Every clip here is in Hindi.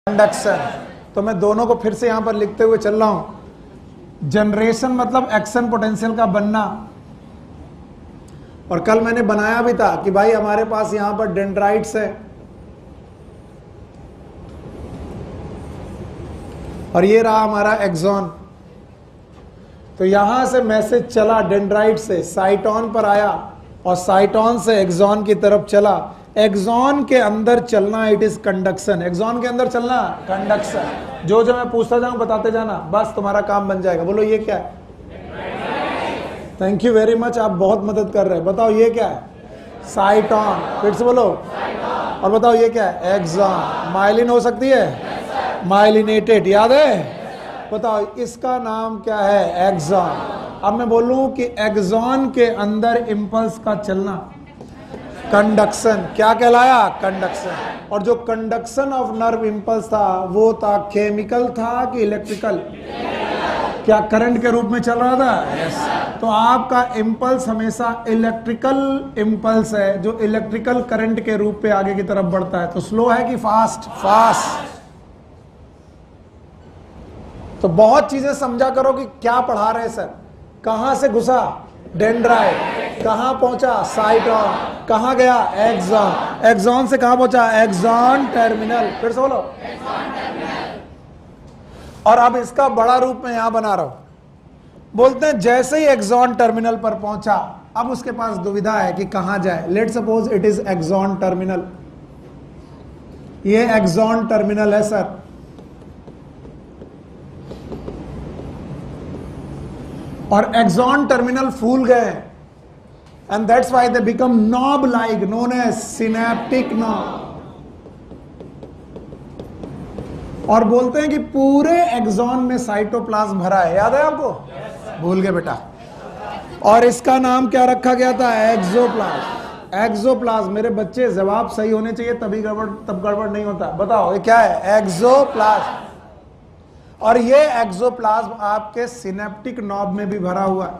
कंडक्शन। तो मैं दोनों को फिर से यहां पर लिखते हुए चल रहा हूं। जनरेशन मतलब एक्शन पोटेंशियल का बनना। और कल मैंने बनाया भी था कि भाई हमारे पास यहां पर डेंड्राइट्स है और ये रहा हमारा एक्सॉन। तो यहां से मैसेज चला डेंड्राइट से साइटोन पर आया और साइटोन से एक्सॉन की तरफ चला। एक्सॉन के अंदर चलना इट इज कंडक्शन। एक्सॉन के अंदर चलना कंडक्शन। जो जो मैं पूछता जाऊं बताते जाना, बस तुम्हारा काम बन जाएगा। बोलो ये क्या है? थैंक यू वेरी मच, आप बहुत मदद कर रहे हैं। बताओ ये क्या है? साइटोन। फिर से बोलो। और बताओ ये क्या है? एक्सॉन। माइलिन हो सकती है? माइलिनेटेड, याद है? बताओ इसका नाम क्या है? एक्सॉन। अब मैं बोलूं कि एक्सॉन के अंदर इंपल्स का चलना कंडक्शन क्या कहलाया? कंडक्शन। और जो कंडक्शन ऑफ नर्व इंपल्स था वो था केमिकल था कि इलेक्ट्रिकल? क्या करंट के रूप में चल रहा था? यस। तो आपका इंपल्स हमेशा इलेक्ट्रिकल इंपल्स है जो इलेक्ट्रिकल करंट के रूप पे आगे की तरफ बढ़ता है। तो स्लो है कि फास्ट? फास्ट। तो बहुत चीजें समझा करो कि क्या पढ़ा रहे सर। कहां से घुसा? डेंड्राइट। कहां पहुंचा? साइटोन। कहां गया? एक्सॉन। एक्सॉन से कहां पहुंचा? Axon terminal. फिर से बोलो। और अब इसका बड़ा रूप में यहां बना रहा हूं। बोलते हैं जैसे ही एक्सॉन टर्मिनल पर पहुंचा अब उसके पास दुविधा है कि कहां जाए। Let suppose it is axon terminal. ये एक्सॉन टर्मिनल है सर। और एक्सॉन टर्मिनल फूल गए and that's why they become knob like known as synaptic knob. और बोलते हैं कि पूरे एक्सॉन में साइटोप्लाज्म भरा है। याद है आपको? भूल गए बेटा। और इसका नाम क्या रखा गया था? एक्सोप्लाज्म। एक्सोप्लाज्म। मेरे बच्चे जवाब सही होने चाहिए तभी गड़बड़, तब गड़बड़ नहीं होता। बताओ ये क्या है? एक्सोप्लाज्म। और ये एक्सोप्लाज्म आपके सिनेप्टिक नॉब में भी भरा हुआ है।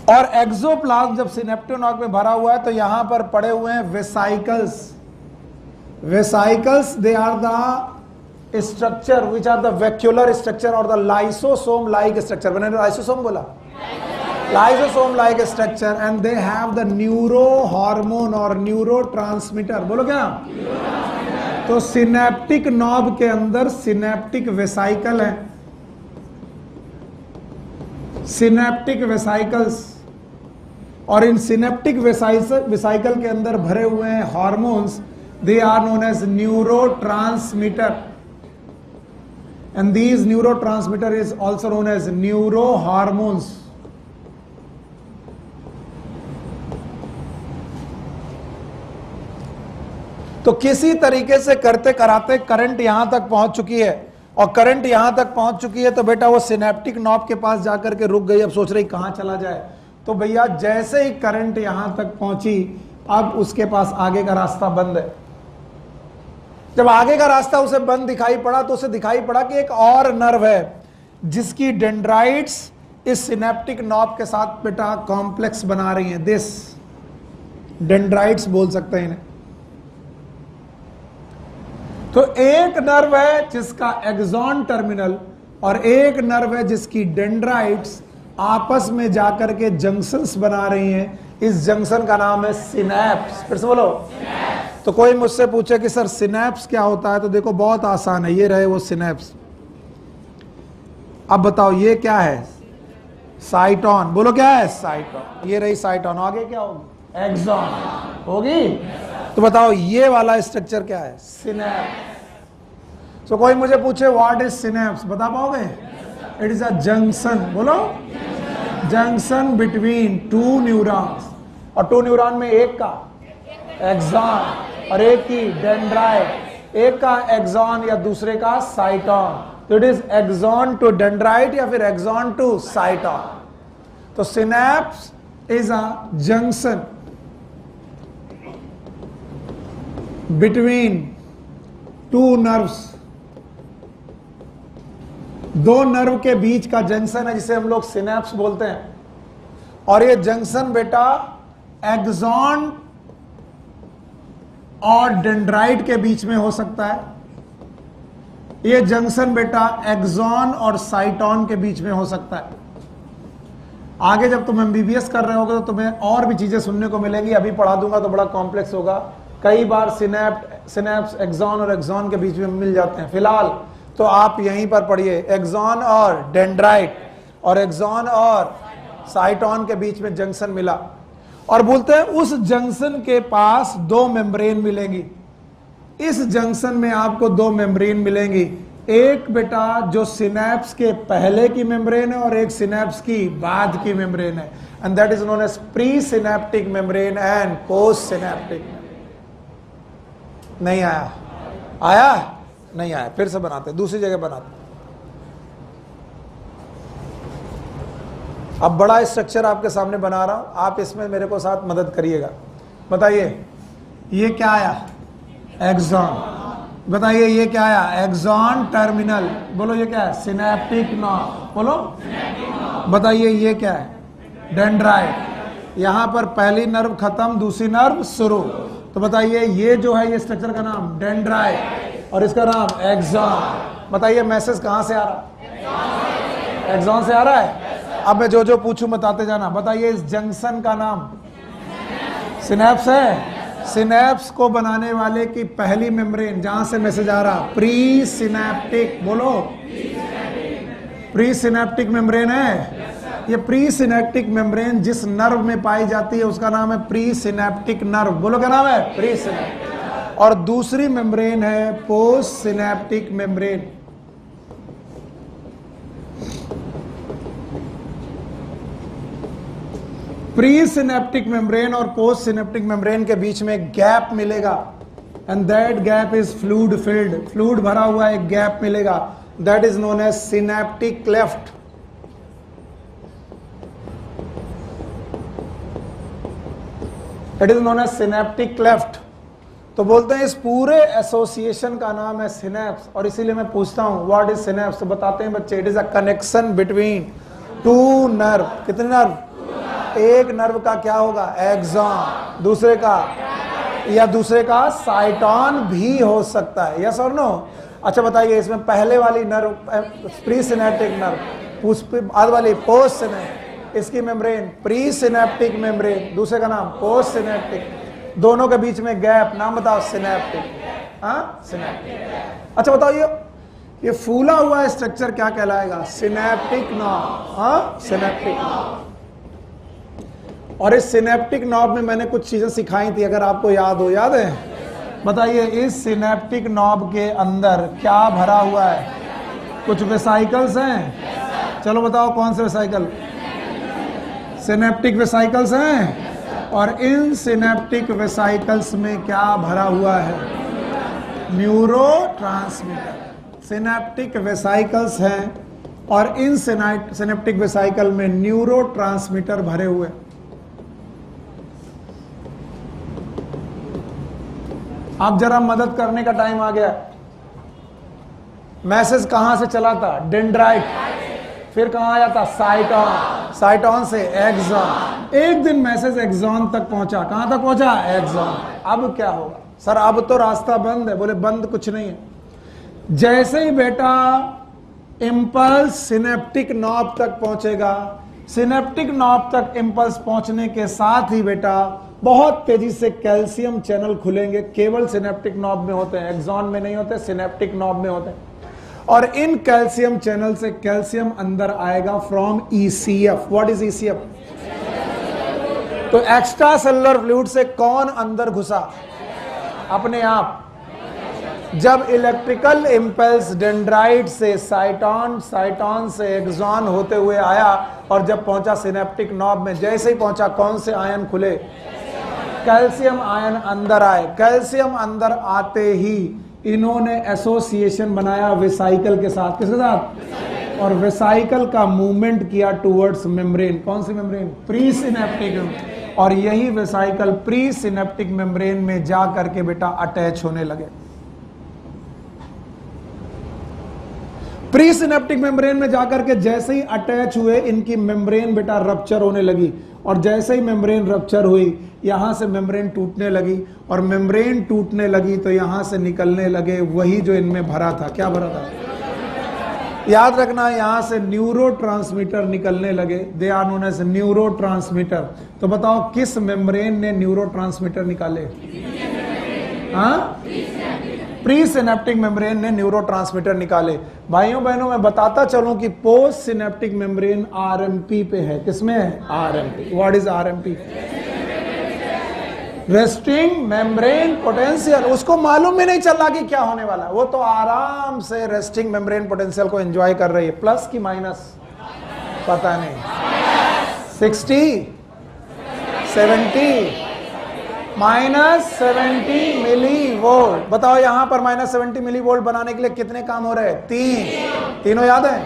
और एक्सोप्लाज्म जब सिनेप्टिक नॉब में भरा हुआ है तो यहां पर पड़े हुए हैं vesicles. Vesicles they are the structure which are the vacuolar structure और द लाइसोसोम लाइक स्ट्रक्चर। मैंने लाइसोसोम बोला? Lysosome like structure and they have the neurohormone और न्यूरो ट्रांसमीटर। बोलो क्या? तो सिनेप्टिक नॉब के अंदर सिनेप्टिक वेसाइकल है। Synaptic vesicles. और इन सिनेप्टिक वेसाइकल के अंदर भरे हुए हैं hormones. They are known as neurotransmitter and these neurotransmitter is also known as neurohormones. तो किसी तरीके से करते कराते करंट यहां तक पहुंच चुकी है। और करंट यहां तक पहुंच चुकी है तो बेटा वो सिनेप्टिक नॉब के पास जाकर के रुक गई। अब सोच रही कहां चला जाए। तो भैया जैसे ही करंट यहां तक पहुंची अब उसके पास आगे का रास्ता बंद है। जब आगे का रास्ता उसे बंद दिखाई पड़ा तो उसे दिखाई पड़ा कि एक और नर्व है जिसकी डेंड्राइट्स इस सिनेप्टिक नॉब के साथ बेटा कॉम्प्लेक्स बना रही हैं। दिस डेंड्राइट्स बोल सकते हैं इन्हें। तो एक नर्व है जिसका एक्सॉन टर्मिनल और एक नर्व है जिसकी डेंड्राइट्स आपस में जाकर के जंक्शंस बना रही हैं। इस जंक्शन का नाम है सिनैप्स। फिर से बोलो। तो कोई मुझसे पूछे कि सर सिनैप्स क्या होता है तो देखो बहुत आसान है। ये रहे वो सिनैप्स। अब बताओ ये क्या है? साइटोन। बोलो क्या है? साइटोन। ये रही साइटोन। आगे क्या होगी? एक्सॉन होगी। तो बताओ ये वाला स्ट्रक्चर क्या है? सिनैप्स। तो कोई मुझे पूछे व्हाट इज सिनैप्स, बता पाओगे? It is a junction. बोलो। Junction between two neurons. और टू न्यूरॉन में एक का एक्सॉन और एक की डेंड्राइट। एक का एक्सॉन या दूसरे का साइटोन। तो it is axon to dendrite या फिर एक्सॉन टू साइटोन। तो synapse is a junction between two nerves. दो नर्व के बीच का जंक्शन है जिसे हम लोग सिनैप्स बोलते हैं। और ये जंक्शन बेटा एक्सॉन और डेंड्राइट के बीच में हो सकता है। ये जंक्शन बेटा एक्सॉन और साइटोन के बीच में हो सकता है। आगे जब तुम एमबीबीएस कर रहे होगे तो तुम्हें और भी चीजें सुनने को मिलेगी, अभी पढ़ा दूंगा तो बड़ा कॉम्प्लेक्स होगा। कई बार सिनेप्स एक्सॉन और एक्सॉन के बीच में मिल जाते हैं। फिलहाल तो आप यहीं पर पढ़िए, एक्सॉन और डेंड्राइट और एक्सॉन और साइटोन के बीच में जंक्शन मिला, और बोलते हैं उस जंक्शन के पास दो मेम्ब्रेन मिलेंगी। इस जंक्शन में आपको दो मेम्ब्रेन मिलेंगी, एक बेटा जो सिनेप्स के पहले की मेम्ब्रेन है और एक सिनेप्स की बाद की मेम्ब्रेन है, and that is known as presynaptic membrane and postsynaptic. नहीं आया? आया? नहीं आया? फिर से बनाते, दूसरी जगह बनाते। अब बड़ा स्ट्रक्चर आपके सामने बना रहा हूं, आप इसमें मेरे को साथ मदद करिएगा। बताइए ये क्या आया? एक्सॉन। बताइए ये क्या आया? Axon terminal. बोलो ये क्या है? Synaptic knob. बोलो। बताइए ये क्या है? डेंड्राइट। यहां पर पहली नर्व खत्म, दूसरी नर्व शुरू। तो बताइए ये जो है ये स्ट्रक्चर का नाम डेंड्राइट और इसका नाम एक्सॉन। बताइए मैसेज कहां से आ रहा है? एक्सॉन से आ रहा है। अब मैं जो जो पूछूं बताते जाना। बताइए इस जंक्शन का नाम सिनेप्स है। सिनेप्स को बनाने वाले की पहली मेम्ब्रेन, जहां से मैसेज आ रहा, प्री सिनेप्टिक। बोलो, प्री सिनेप्टिक मेम्ब्रेन है। ये प्री सिनेप्टिक मेम्ब्रेन जिस नर्व में पाई जाती है उसका नाम है प्री सिनेप्टिक नर्व। बोलो क्या नाम है? Presynaptic. और दूसरी मेम्ब्रेन है postsynaptic membrane. Presynaptic membrane और पोस्ट सिनेप्टिक मेम्ब्रेन के बीच में गैप मिलेगा, and that gap is fluid filled. Fluid भरा हुआ एक गैप मिलेगा, that is known as synaptic cleft. It is known as synaptic cleft. तो बोलते हैं इस पूरे एसोसिएशन का नाम है सिनेप्स, और इसीलिए मैं पूछता हूं व्हाट इज सिनेप्स। तो बताते हैं बच्चे, it is a connection between two nerve. कितने नर्व? एक नर्व का क्या होगा? एक्सॉन। दूसरे का, या दूसरे का साइटोन भी हो सकता है। यस और नो? अच्छा बताइए इसमें पहले वाली नर्व प्री सिनेप्टिक नर्व, बाद वाली पोस्ट सिनेप्टिक, इसकी मेम्ब्रेन प्री सिनेप्टिक मेम्ब्रेन, दूसरे का नाम पोस्ट सिनेप्टिक, दोनों के बीच में गैप, नाम बताओ? सिनेप्टिक। हाँ, सिनेप्टिक। अच्छा बताओ ये फूला हुआ स्ट्रक्चर क्या कहलाएगा? Synaptic knob. हाँ, सिनेप्टिक नॉब। और इस सिनेप्टिक नॉब में मैंने कुछ चीजें सिखाई थी, अगर आपको याद हो। याद है? बताइए इस सिनेप्टिक नॉब के अंदर क्या भरा हुआ है? कुछ वेसाइकल्स हैं। चलो बताओ कौन से वेसाइकल? सिनेप्टिक वेसाइकल्स हैं। और इन सिनेप्टिक वेसाइकल्स में क्या भरा हुआ है? न्यूरोट्रांसमीटर। सिनेप्टिक वेसाइकल्स हैं और इन सिनेप्टिक वेसाइकल में न्यूरोट्रांसमीटर भरे हुए। अब जरा मदद करने का टाइम आ गया। मैसेज कहां से चला था? डेंड्राइट। फिर कहां आया था? साइटोन। साइटोन से एक्सॉन। एक दिन मैसेज एक्सॉन तक पहुंचा। कहां तक पहुंचा? एक्सॉन। अब क्या होगा? सर अब तो रास्ता बंद है। बोले बंद कुछ नहीं है। जैसे ही बेटा इंपल्स सिनेप्टिक नॉब तक पहुंचेगा, सिनेप्टिक नॉब तक इंपल्स पहुंचने के साथ ही बेटा बहुत तेजी से कैल्शियम चैनल खुलेंगे। केवल सिनेप्टिक नॉब में होते हैं, एक्सॉन में नहीं होते, सिनेप्टिक नॉब में होते हैं। और इन कैल्शियम चैनल से कैल्शियम अंदर आएगा from ECF. What is ECF? तो एक्स्ट्रा सेलुलर फ्लूइड से कौन अंदर घुसा? अपने आप। जब इलेक्ट्रिकल इंपल्स डेंड्राइट से साइटोन, साइटोन से एक्सॉन होते हुए आया और जब पहुंचा सिनेप्टिक नॉब में, जैसे ही पहुंचा कौन से आयन खुले? कैल्शियम आयन अंदर आए। कैल्शियम अंदर आते ही इन्होंने एसोसिएशन बनाया वेसाइकल के साथ। किसके साथ? और वेसाइकल का मूवमेंट किया टुवर्ड्स मेम्ब्रेन। कौन सी मेम्ब्रेन? Presynaptic. और यही वेसाइकल प्री सिनेप्टिक मेम्ब्रेन में जा करके बेटा अटैच होने लगे। प्री सिनेप्टिक मेम्ब्रेन में जाकर के जैसे ही अटैच हुए, इनकी मेम्ब्रेन बेटा रप्चर होने लगी। और जैसे ही मेम्ब्रेन रप्चर हुई, यहां से मेम्ब्रेन टूटने लगी, और मेम्ब्रेन टूटने लगी तो यहां से निकलने लगे वही जो इनमें भरा था। क्या भरा था? याद रखना, यहां से न्यूरोट्रांसमीटर निकलने लगे, they are known as neurotransmitter. तो बताओ किस मेम्ब्रेन ने न्यूरोट्रांसमीटर निकाले? हाँ, प्री सिनेप्टिक मेम्ब्रेन ने न्यूरोट्रांसमीटर निकाले। भाइयों बहनों, मैं बताता चलूं कि पोस्ट सिनेप्टिक मेम्ब्रेन आरएमपी पे है। किसमें है? RMP. What is RMP? Resting membrane potential. उसको मालूम भी नहीं चल रहा कि क्या होने वाला, वो तो आराम से रेस्टिंग मेम्ब्रेन पोटेंशियल को एंजॉय कर रही है। प्लस की माइनस पता नहीं, 60, 70, -70 मिली वोल्ट। बताओ यहां पर -70 मिली वोल्ट बनाने के लिए कितने काम हो रहे हैं? तीनों याद है?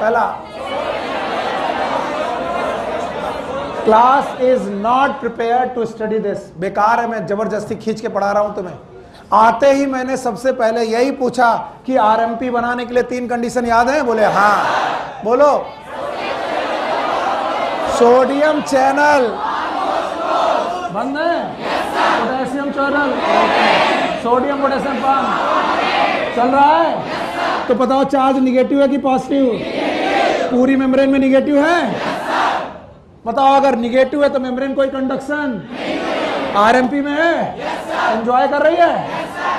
पहला, class is not prepare to study this. बेकार है, मैं जबरदस्ती खींच के पढ़ा रहा हूं तुम्हें। आते ही मैंने सबसे पहले यही पूछा कि आरएमपी बनाने के लिए 3 कंडीशन याद है? बोले हाँ। बोलो, सोडियम चैनल बंद है, potassium channel, sodium potassium pump चल रहा है। तो बताओ चार्ज निगेटिव है कि पॉजिटिव? पूरी मेम्ब्रेन में निगेटिव है। बताओ अगर निगेटिव है तो मेम्ब्रेन कोई कंडक्शन आरएमपी में है, एंजॉय कर रही है।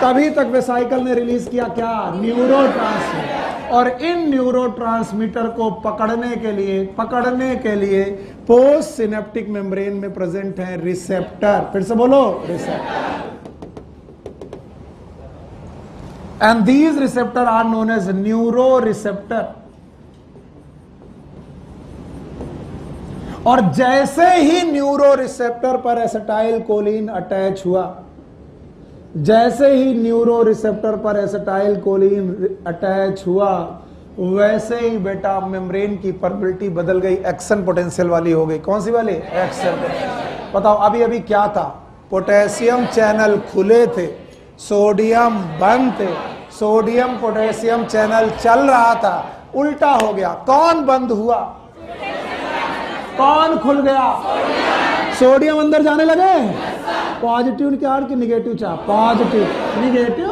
तभी तक वेसाइकल ने रिलीज किया क्या? न्यूरोट्रांसमीटर। और इन न्यूरोट्रांसमीटर को पकड़ने के लिए पोस्ट सिनेप्टिक मेम्ब्रेन में प्रेजेंट है रिसेप्टर। फिर से बोलो, receptor. And these receptor are known as neuroreceptor. और जैसे ही न्यूरो रिसेप्टर पर एसिटाइल कोलिन अटैच हुआ, जैसे ही न्यूरो रिसेप्टर पर एसिटाइल कोलिन अटैच हुआ, वैसे ही बेटा मेम्ब्रेन की परमिबिलिटी बदल गई, एक्शन पोटेंशियल वाली हो गई। कौन सी वाली? एक्शन। बताओ अभी अभी क्या था? पोटेशियम चैनल खुले थे, सोडियम बंद थे। सोडियम पोटेशियम चैनल चल रहा था, उल्टा हो गया। कौन बंद हुआ? कौन खुल गया? सोडियम अंदर जाने लगे। पॉजिटिव चार्ज कि निगेटिव चार्ज? Positive, negative.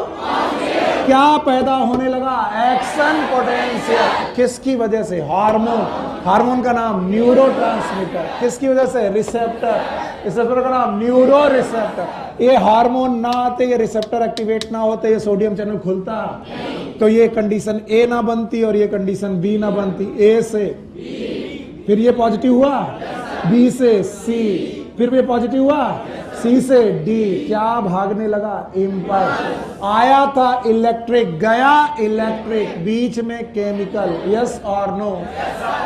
क्या पैदा होने लगा? Action potential. किसकी वजह से? हार्मोन। हार्मोन का नाम न्यूरोट्रांसमीटर। किसकी वजह से? रिसेप्टर। रिसेप्टर का नाम न्यूरो रिसेप्टर। ये हार्मोन ना आते, ये रिसेप्टर एक्टिवेट ना होते, ये सोडियम चैनल खुलता, तो ये कंडीशन ए ना बनती और ये कंडीशन बी ना बनती। ए से फिर ये पॉजिटिव हुआ, बी से सी, फिर ये पॉजिटिव हुआ, सी से डी। क्या भागने लगा? इंपल्स। आया था इलेक्ट्रिक, गया इलेक्ट्रिक, बीच में केमिकल। यस और नो?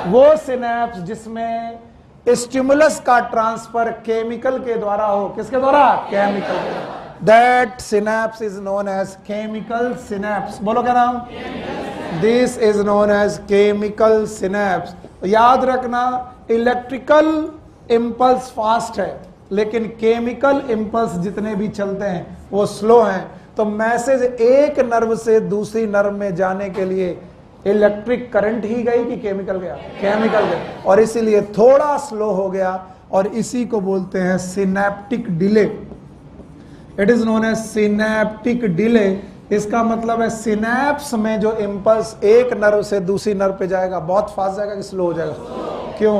वो सिनेप्स जिसमें स्टिमुलस का ट्रांसफर केमिकल के द्वारा हो। किसके द्वारा? केमिकल के द्वारा। That synapse is known as chemical synapse. बोलो क्या नाम? This is known as chemical synapse. याद रखना, इलेक्ट्रिकल इंपल्स फास्ट है, लेकिन केमिकल इंपल्स जितने भी चलते हैं वो स्लो हैं। तो मैसेज एक नर्व से दूसरी नर्व में जाने के लिए इलेक्ट्रिक करंट ही गई कि केमिकल गया? केमिकल गया, और इसीलिए थोड़ा स्लो हो गया, और इसी को बोलते हैं synaptic delay. It is known as synaptic delay. इसका मतलब है सिनेप्स में जो इंपल्स एक नर्व से दूसरी नर्व पे जाएगा, बहुत फास्ट जाएगा कि स्लो हो जाएगा? क्यों?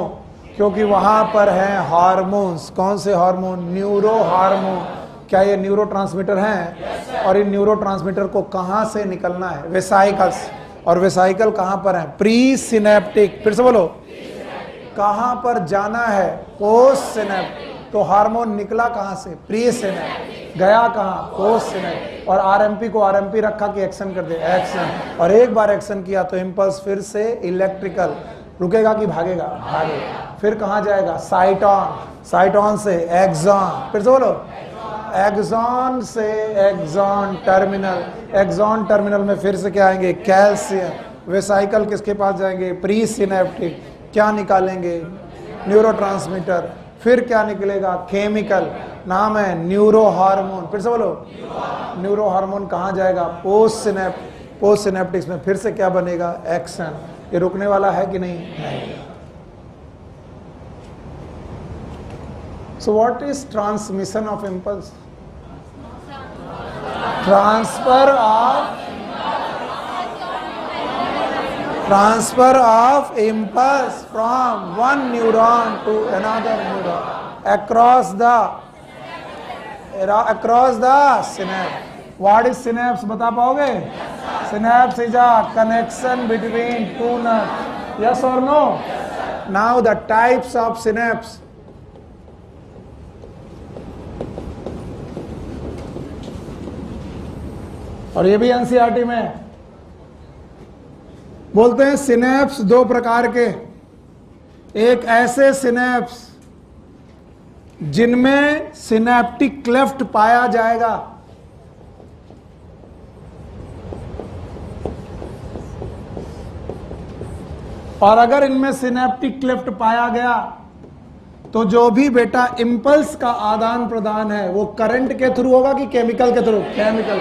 क्योंकि वहां पर हैं हार्मोन्स। कौन से हार्मोन? Neuro hormone. क्या ये न्यूरो ट्रांसमीटर हैं? और इन न्यूरो ट्रांसमीटर को कहां से निकलना है? वेसाइकल्स। और वेसाइकल कहां पर है? Pre synaptic. फिर से बोलो, कहां पर जाना है? Post synaptic. तो हार्मोन निकला कहां से? Pre synaptic. गया कहां? Post synaptic. और आरएमपी को आरएमपी रखा कि एक्शन कर दे? एक्शन। और एक बार एक्शन किया तो इंपल्स फिर से इलेक्ट्रिकल। रुकेगा कि भागेगा? भागेगा। फिर कहां जाएगा? साइटॉन। साइटॉन से एक्सॉन। फिर से बोलो, एक्सॉन से एक्सॉन टर्मिनल। एक्सॉन टर्मिनल में फिर से क्या आएंगे? कैल्शियम। वेसाइकल किसके पास जाएंगे? Pre synaptic. क्या निकालेंगे? न्यूरोट्रांसमीटर। फिर क्या निकलेगा? केमिकल। नाम है न्यूरो हार्मोन। फिर से बोलो, न्यूरो हार्मोन कहाँ जाएगा? पोस्ट सिनेप्टिक्स में फिर से क्या बनेगा? एक्शन। ये रुकने वाला है कि नहीं? So what is transmission of impulse? Transfer of impulse from one neuron to another neuron across the synapse. What is synapse? बता पाओगे? Synapse is a connection between two nerves. Yes or no? Now the types of synapse. और ये भी एनसीईआरटी में बोलते हैं सिनेप्स दो प्रकार के। एक ऐसे सिनेप्स जिनमें सिनेप्टिक क्लेफ्ट पाया जाएगा, और अगर इनमें सिनेप्टिक क्लेफ्ट पाया गया तो जो भी बेटा इंपल्स का आदान प्रदान है वो करंट के थ्रू होगा कि केमिकल के थ्रू? केमिकल।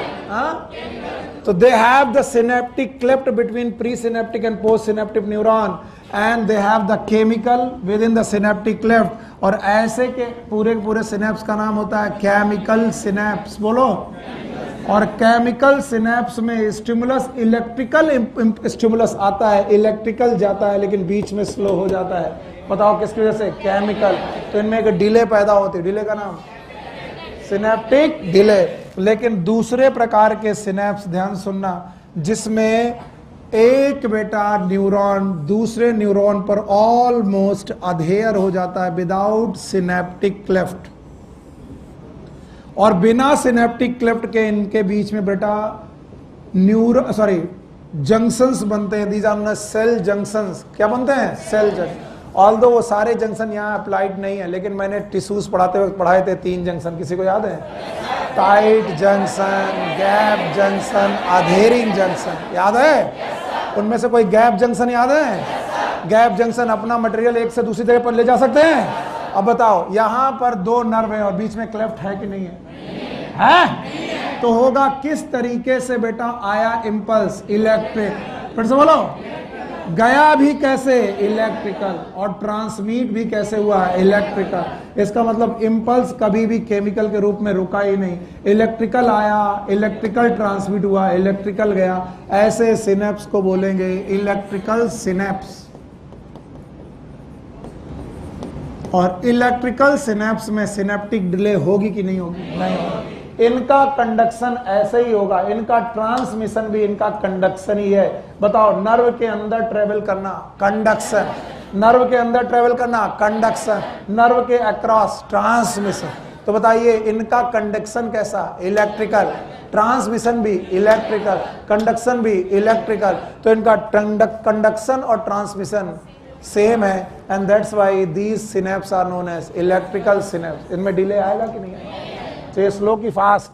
तो दे have the synaptic cleft between pre synaptic and post synaptic neuron and they have the chemical with in the synaptic cleft. और ऐसे के पूरे सिनेप्स का नाम होता है केमिकल सिनेप्स। बोलो। और केमिकल सिनेप्स में स्टिमुलस इलेक्ट्रिकल स्टिमुलस आता है, इलेक्ट्रिकल जाता है, लेकिन बीच में स्लो हो जाता है। बताओ किसकी वजह से? केमिकल। तो इनमें एक डिले पैदा होती है, डिले का नाम सिनेप्टिक डिले। लेकिन दूसरे प्रकार के सिनेप्स, ध्यान सुनना, जिसमें एक बेटा न्यूरॉन दूसरे न्यूरॉन पर ऑलमोस्ट अधेयर हो जाता है विदाउट सिनेप्टिक क्लेफ्ट, और बिना सिनेप्टिक क्लेफ्ट के इनके बीच में बेटा जंक्शंस बनते हैं। These are cell junctions. क्या बनते हैं? Cell junction. ऑल्दो वो सारे जंक्शन यहाँ अप्लाइड नहीं है, लेकिन मैंने टिश्यूज पढ़ाते वक्त पढ़ाए थे 3 जंक्शन। किसी को याद है? Tight junction, gap junction, adhering junction. याद है? उनमें से कोई गैप जंक्शन याद है? गैप जंक्शन अपना मटेरियल एक से दूसरी जगह पर ले जा सकते हैं। अब बताओ, यहां पर 2 नर्व है और बीच में क्लेफ्ट है कि नहीं है? है? तो होगा किस तरीके से बेटा आया इंपल्स? इलेक्ट्रिक। फिर से बोलो। गया भी कैसे? इलेक्ट्रिकल। और ट्रांसमिट भी कैसे हुआ? इलेक्ट्रिकल। इसका मतलब इंपल्स कभी भी केमिकल के रूप में रुका ही नहीं। इलेक्ट्रिकल आया, इलेक्ट्रिकल ट्रांसमिट हुआ, इलेक्ट्रिकल गया। ऐसे सिनेप्स को बोलेंगे इलेक्ट्रिकल सिनेप्स। और इलेक्ट्रिकल सिनेप्स में सिनेप्टिक डिले होगी कि नहीं होगी? नहीं होगी। इनका कंडक्शन ऐसे ही होगा, इनका ट्रांसमिशन भी इनका कंडक्शन ही है। बताओ, नर्व के अंदर ट्रेवल करना कंडक्शन, नर्व के अंदर ट्रेवल करना कंडक्शन, नर्व के अक्रॉस ट्रांसमिशन। तो बताइए इनका कंडक्शन कैसा? इलेक्ट्रिकल। ट्रांसमिशन भी इलेक्ट्रिकल, कंडक्शन भी इलेक्ट्रिकल। तो इनका कंडक्शन और ट्रांसमिशन सेम है, and that's why these synapse are known as electrical synapse. इनमें डिले आएगा कि नहीं आएगा? तो ये स्लो की फास्ट,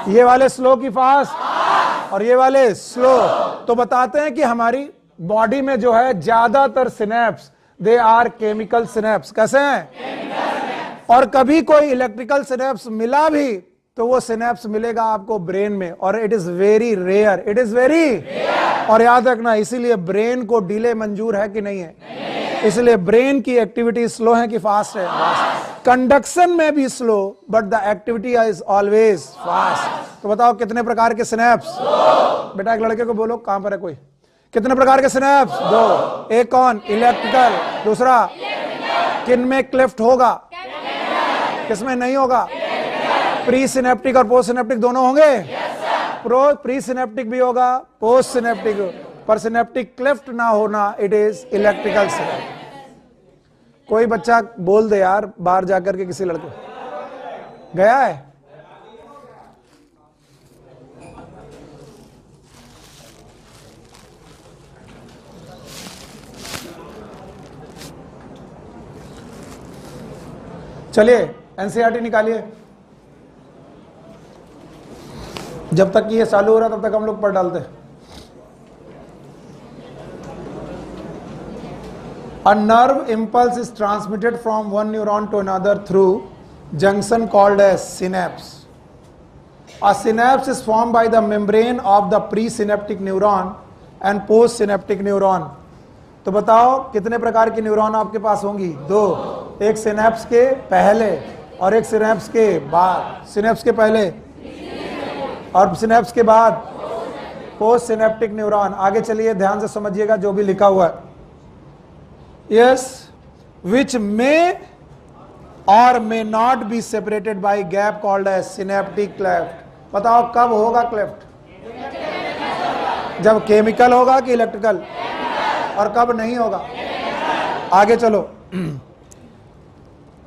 ये वाले स्लो की फास्ट, और ये वाले स्लो। तो बताते हैं कि हमारी बॉडी में जो है ज्यादातर synapse they are chemical synapse. कैसे हैं? और कभी कोई इलेक्ट्रिकल सिनेप्स मिला भी तो वो सिनेप्स मिलेगा आपको ब्रेन में, और it is very rare. It is very. और याद रखना, इसीलिए ब्रेन को डिले मंजूर है कि नहीं है? इसलिए ब्रेन की एक्टिविटी स्लो है कि फास्ट है? कंडक्शन में भी slow, but the activity is always fast. तो बताओ कितने प्रकार के सिनेप्स? बेटा एक लड़के को बोलो, कहां पर है कोई? कितने प्रकार के सिनेप्स? 2। एक कौन? इलेक्ट्रिकल। दूसरा? किन में क्लेफ्ट होगा, किसमें नहीं होगा? प्री सिनेप्टिक और पोस्ट सिनेप्टिक दोनों होंगे? प्री सिनेप्टिक भी होगा, पोस्ट सिनेप्टिक, पर सिनेप्टिक क्लेफ्ट ना होना, इट इज इलेक्ट्रिकल सिनेप्टिक। कोई बच्चा बोल दे यार, बाहर जाकर के किसी लड़के गया है? चलिए एनसीईआरटी निकालिए। जब तक ये चालू हो रहा तब तक हम लोग पढ़ डालते। A nerve impulse is transmitted from one neuron to another through junction called as synapse. A synapse is formed by the membrane of the presynaptic neuron and postsynaptic neuron. तो बताओ कितने प्रकार की न्यूरॉन आपके पास होंगी? 2। एक सिनेप्स के पहले और एक सिनेप्स के बाद। सिनेप्स के पहले और सिनेप्स के बाद पोस्ट सिनेप्टिक न्यूरॉन। आगे चलिए ध्यान से समझिएगा जो भी लिखा हुआ है। यस, विच मे और may not be separated by gap called as synaptic cleft. बताओ कब होगा क्लेफ्ट? जब केमिकल होगा कि इलेक्ट्रिकल? और कब नहीं होगा? आगे चलो।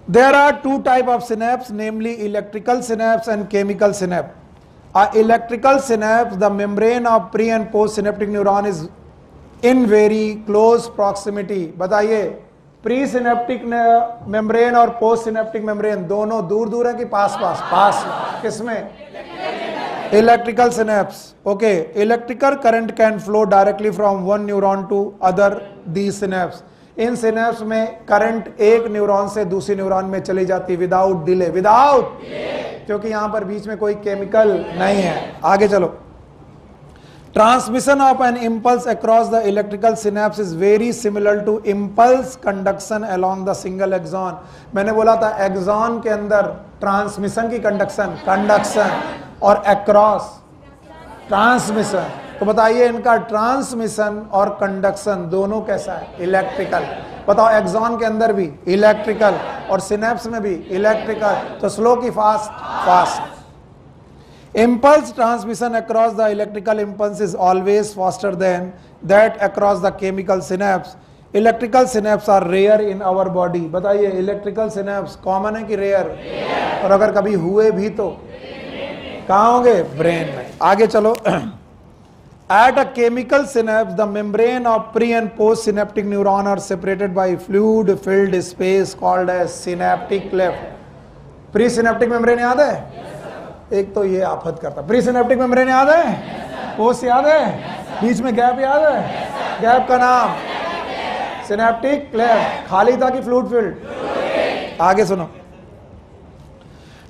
There are two type of synapse, namely electrical synapse and chemical synapse. A electrical synapse, the membrane of pre and post synaptic neuron is in very close proximity. बताइए, प्री सिनेप्टिक मेम्ब्रेन और पोस्ट सिनेप्टिक मेम्ब्रेन दोनों दूर दूर है कि पास पास? पास। किसमें? Electrical synapse. Okay, electrical current can flow directly from one neuron to other the synapse. इन सिनेप्स में करंट एक न्यूरॉन से दूसरी न्यूरॉन में चली जाती विदाउट डिले, विदाउट, क्योंकि यहां पर बीच में कोई केमिकल नहीं है। आगे चलो। Transmission of an impulse across the electrical synapse is very similar to impulse conduction along the single axon. मैंने बोला था एक्सॉन के अंदर ट्रांसमिशन की कंडक्शन और अक्रॉस ट्रांसमिशन। तो बताइए इनका ट्रांसमिशन और कंडक्शन दोनों कैसा है? इलेक्ट्रिकल। बताओ एक्सॉन के अंदर भी इलेक्ट्रिकल और सिनेप्स में भी इलेक्ट्रिकल। तो स्लो की fast? Fast. Impulse transmission across the electrical impulse is always faster than that across the chemical synapse. Electrical synapse are rare in our body. बताइए इलेक्ट्रिकल सिनेप्स कॉमन है कि रेयर? और अगर कभी हुए भी तो कहाँ होंगे? ब्रेन में। आगे चलो। At a chemical synapse, the membrane of pre and post synaptic neuron are separated by fluid filled space called as synaptic cleft. Pre synaptic membrane याद है? एक तो ये आफत करता। प्री सिनेप्टिक मेम्ब्रेन याद है? पोस्ट याद है? बीच में गैप याद है? गैप का नाम सिनेप्टिक क्लेफ्ट। खाली था कि फ्लूइड फिल्ड? आगे सुनो।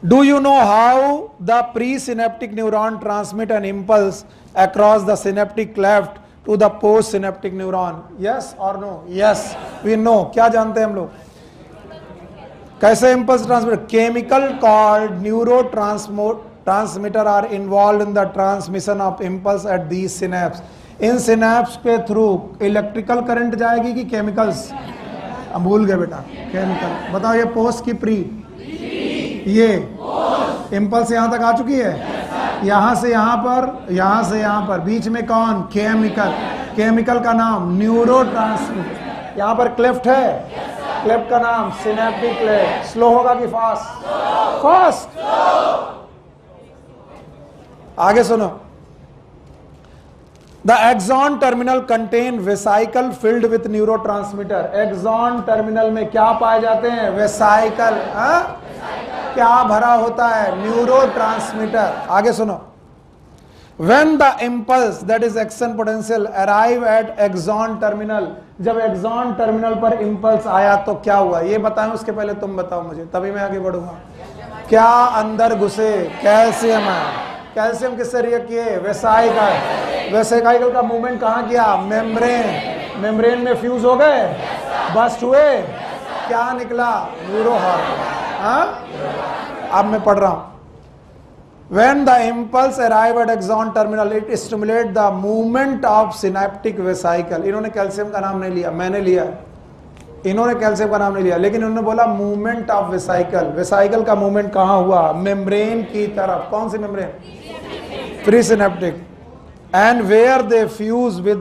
Do you know how the presynaptic neuron transmit an impulse across the synaptic cleft to the postsynaptic neuron? Yes or no? Yes, we know. क्या जानते हैं हम लोग? कैसे impulse transmit? Chemical called neurotransmitter are involved in the transmission of impulse at these synapses. In synapse के थ्रू इलेक्ट्रिकल करंट जाएगी कि केमिकल्स? अब भूल गए बेटा, केमिकल। बताओ ये पोस्ट की प्री, ये इंपल्स यहां तक आ चुकी है, यहां से यहां पर, यहां से यहां पर, बीच में कौन? केमिकल। केमिकल का नाम न्यूरोट्रांसमीटर। यहां पर क्लेफ्ट है, क्लेफ्ट का नाम सिनेप्टिक क्लेफ्ट। स्लो होगा कि फास्ट? फास्ट। आगे सुनो। The axon terminal contain vesicle filled with neurotransmitter. Axon terminal में क्या पाए जाते हैं? वेसाइकल। क्या भरा होता है? न्यूरोट्रांसमीटर। आगे सुनो। When the impulse that is action potential arrive at axon terminal, जब एक्सॉन टर्मिनल पर इंपल्स आया तो क्या हुआ? ये बताएं, उसके पहले तुम बताओ मुझे, तभी मैं आगे बढ़ूंगा। क्या अंदर घुसे? कैल्शियम है। कैल्शियम किससे रिएक्ट किए? वेसाइकल। वेसाइकल का मूवमेंट कहाँ किया? मेम्ब्रेन। मेम्ब्रेन में फ्यूज हो गए, बस्ट हुए, क्या निकला? Neuro hormone. अब मैं पढ़ रहा हूं। When the impulse arrive at axon terminal, it stimulate the movement of synaptic vesicle. इन्होंने कैल्शियम का नाम नहीं लिया, मैंने लिया। इन्होंने कैल्शियम का नाम नहीं लिया, लेकिन इन्होंने बोला मूवमेंट ऑफ वेसाइकल। वेसाइकल का मूवमेंट कहाँ हुआ? मेम्ब्रेन की तरफ। कौन सी membrane? Presynaptic. And where they fuse with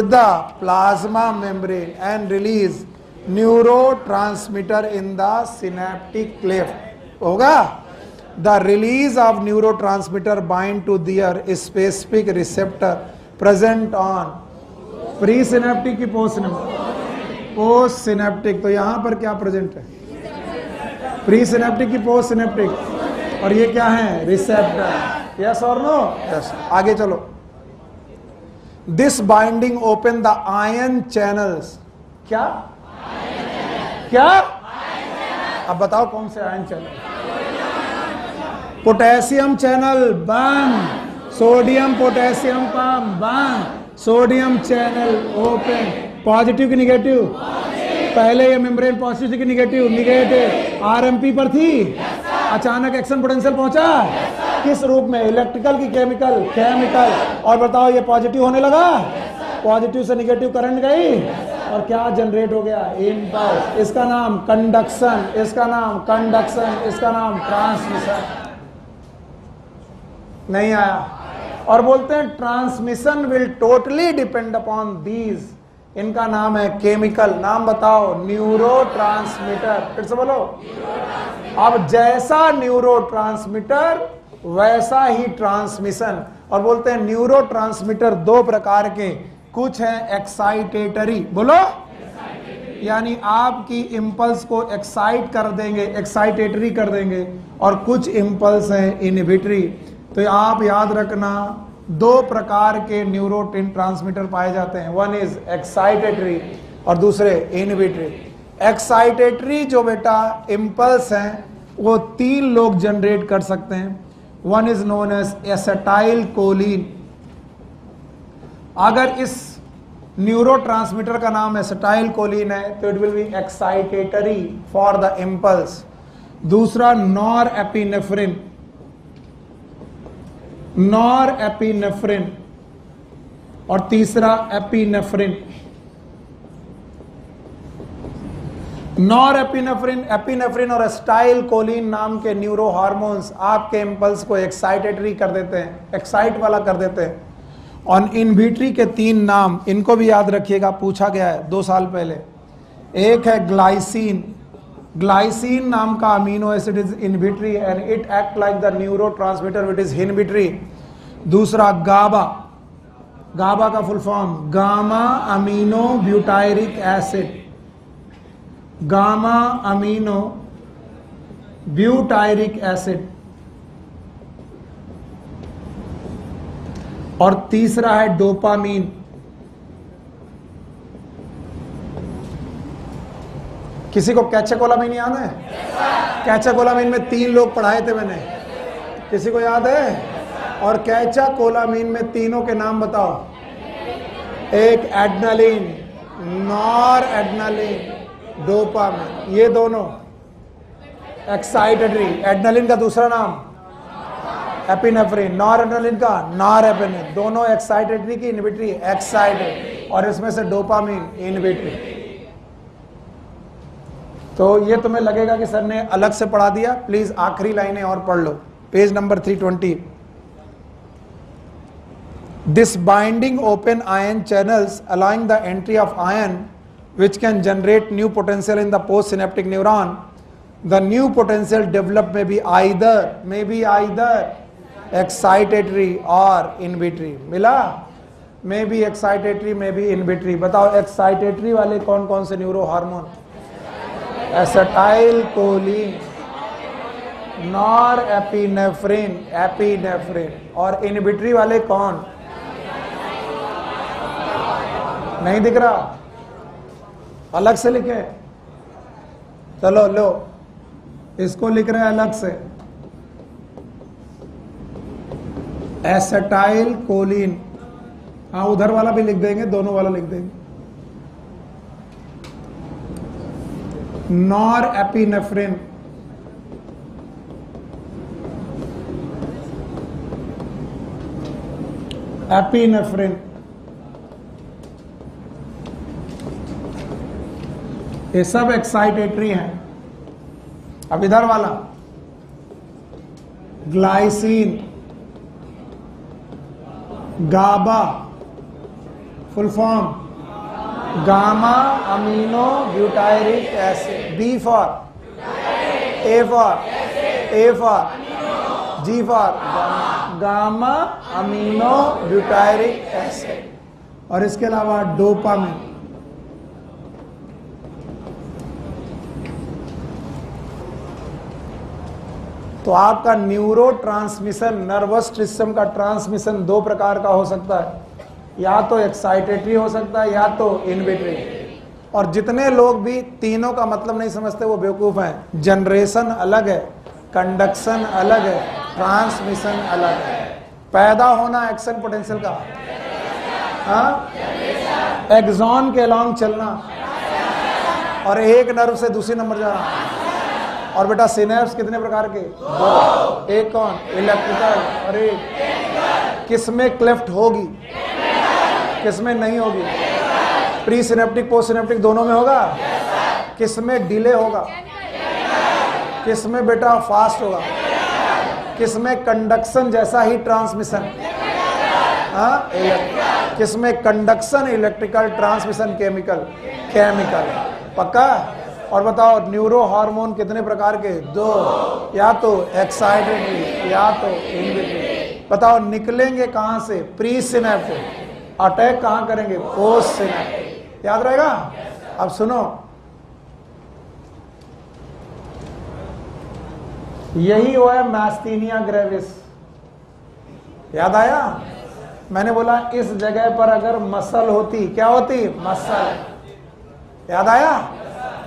the plasma membrane and release neurotransmitter in the synaptic cleft होगा। The release of neurotransmitter bind to their specific receptor present on presynaptic की postsynaptic? postsynaptic। तो यहां पर क्या प्रेजेंट है? प्रीसिनेप्टिक की पोस्टसिनेप्टिक। और ये क्या है? रिसेप्टर। यस और नो? यस। आगे चलो। This binding open the ion channels। क्या? क्या? अब बताओ कौन से आयन चैनल? पोटेशियम चैनल बंद, सोडियम पोटेशियम पंप बंद, सोडियम चैनल ओपन। पॉजिटिव की निगेटिव? पहले ये मेम्ब्रेन पॉजिटिव थी कि निगेटिव? निगेटिव। आरएमपी पर थी, अचानक एक्शन पोटेंशियल पहुंचा, किस रूप में? इलेक्ट्रिकल की केमिकल? केमिकल। और बताओ ये पॉजिटिव होने लगा, पॉजिटिव से निगेटिव करंट गई और क्या जनरेट हो गया? इंपल्स। इसका नाम कंडक्शन, इसका नाम कंडक्शन, इसका नाम ट्रांसमिशन। नहीं आया? और बोलते हैं transmission will totally depend upon these, इनका नाम है केमिकल। नाम बताओ? न्यूरोट्रांसमीटर। फिर से बोलो। अब जैसा न्यूरोट्रांसमीटर वैसा ही ट्रांसमिशन। और बोलते हैं न्यूरोट्रांसमीटर दो प्रकार के, कुछ है एक्साइटेटरी, बोलो, यानी आपकी इंपल्स को एक्साइट कर देंगे, एक्साइटेटरी कर देंगे, और कुछ इंपल्स है इनहिबिटरी। तो आप याद रखना दो प्रकार के न्यूरो ट्रांसमीटर पाए जाते हैं, वन इज एक्साइटेटरी और दूसरे इनहिबिटरी। एक्साइटेटरी जो बेटा इंपल्स हैं वो तीन लोग जनरेट कर सकते हैं, one is known as acetylcholine. अगर इस न्यूरोट्रांसमीटर का नाम एसिटाइल कोलिन है तो it will be excitatory for the impulse. दूसरा नॉर एपिनेफ्रिन, नॉर एपिनेफ्रिन, और तीसरा एपिनेफ्रिन। नॉर एपिनेफ्रिन, एपिनेफ्रिन और एसिटाइल कोलिन नाम के न्यूरो हार्मोन्स आपके इंपल्स को एक्साइटेटरी कर देते हैं, एक्साइट वाला कर देते हैं। और इनहिबिटरी के तीन नाम, इनको भी याद रखिएगा, पूछा गया है 2 साल पहले। एक है ग्लाइसिन, ग्लाइसिन नाम का amino acid is inhibitory and it act like the neurotransmitter which is inhibitory. दूसरा गाबा, गाबा का full form gamma amino butyric acid, gamma amino butyric acid. और तीसरा है डोपामीन। किसी को कैचेकोलामीन याद है? कैचेकोलामीन में 3 लोग पढ़ाए थे मैंने, किसी को याद है? और कैचेकोलामीन में तीनों के नाम बताओ। एक एड्रेनालिन, नॉर एड्रेनालिन, डोपामीन, ये दोनों एक्साइटेटरी। एड्रेनालिन का दूसरा नाम एपिनेफ्रिन, नॉर एड्रेनालिन का नॉर एपिनेफ्रिन, दोनों एक्साइटेटरी की इनहिबिटरी, एक्साइटेड, और इसमें से डोपामीन इनहिबिटरी। तो ये तुम्हें लगेगा कि सर ने अलग से पढ़ा दिया, प्लीज आखिरी लाइनें और पढ़ लो, page number 320। This binding open ion channels allowing the entry of ion which can generate new potential in the postsynaptic neuron. The new potential developed may be either excitatory or inhibitory. मिला? May be excitatory, may be inhibitory. बताओ excitatory वाले कौन कौन से neuro hormone? Acetyl choline, nor epinephrine, epinephrine. और इनहिबिटरी वाले कौन? नहीं दिख रहा? अलग से लिखे? चलो लो, इसको लिख रहे हैं अलग से, एसिटाइल कोलिन। हाँ, उधर वाला भी लिख देंगे, दोनों वाला लिख देंगे। नॉर एपिनेफ्रिन, एपिनेफ्रिन, ये सब एक्साइटेटरी हैं। अब इधर वाला glycine, GABA, full form gamma amino butyric acid, B for A for G for gamma amino butyric acid. और इसके अलावा डोपामिन। तो आपका न्यूरो ट्रांसमिशन, नर्वस सिस्टम का ट्रांसमिशन 2 प्रकार का हो सकता है, या तो एक्साइटेटरी हो सकता है या तो इनहिबिटरी। और जितने लोग भी तीनों का मतलब नहीं समझते वो बेवकूफ हैं। जनरेशन अलग है, कंडक्शन अलग है, ट्रांसमिशन अलग है। पैदा होना एक्शन पोटेंशियल का, हाँ, एक्सॉन के अलॉन्ग चलना, और एक नर्व से दूसरी नंबर जा रहा। और बेटा सिनेप्स कितने प्रकार के? दो। एक कौन? इलेक्ट्रिकल। और एक किसमें क्लेफ्ट होगी, किसमें नहीं होगी? प्री सिनेप्टिक पोस्ट सिनेप्टिक दोनों में होगा। किसमें डिले होगा, किसमें बेटा फास्ट होगा, किसमें कंडक्शन जैसा ही ट्रांसमिशन, हाँ, किसमें conduction electrical, transmission chemical, chemical. पक्का? और बताओ न्यूरो हार्मोन कितने प्रकार के? दो, या तो एक्साइटेटरी या तो इनहिबिटरी। बताओ निकलेंगे कहां से? Pre synaptic. अटैक कहां करेंगे? Post synaptic. याद रहेगा? अब सुनो, यही वो है मैस्थीनिया ग्रेविस। याद आया? मैंने बोला इस जगह पर अगर मसल होती, क्या होती? मसल। याद आया?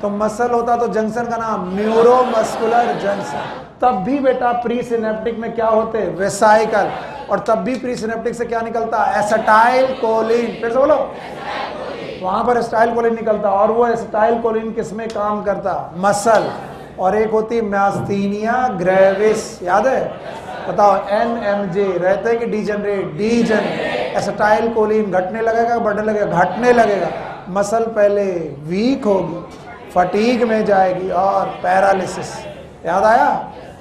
तो मसल होता तो जंक्शन का नाम न्यूरोमस्कुलर जंक्शन। तब भी बेटा प्री सिनेप्टिक में क्या होते? वेसाइकल। और तब भी प्री सिनेप्टिक से क्या निकलता? Acetyl choline. फिर से बोलो, वहां पर एसिटाइल कोलिन निकलता। और वो एसिटाइल कोलिन किसमें काम करता? मसल। और एक होती मैस्थीनिया ग्रेविस। याद है? बताओ NMJ रहते हैं कि डीजनरेट? डीजनरेट। एसिटाइल कोलिन घटने लगेगा, बढ़ने लगेगा? घटने लगेगा। मसल पहले वीक होगी, फटीग में जाएगी और पैरालिसिस। याद आया?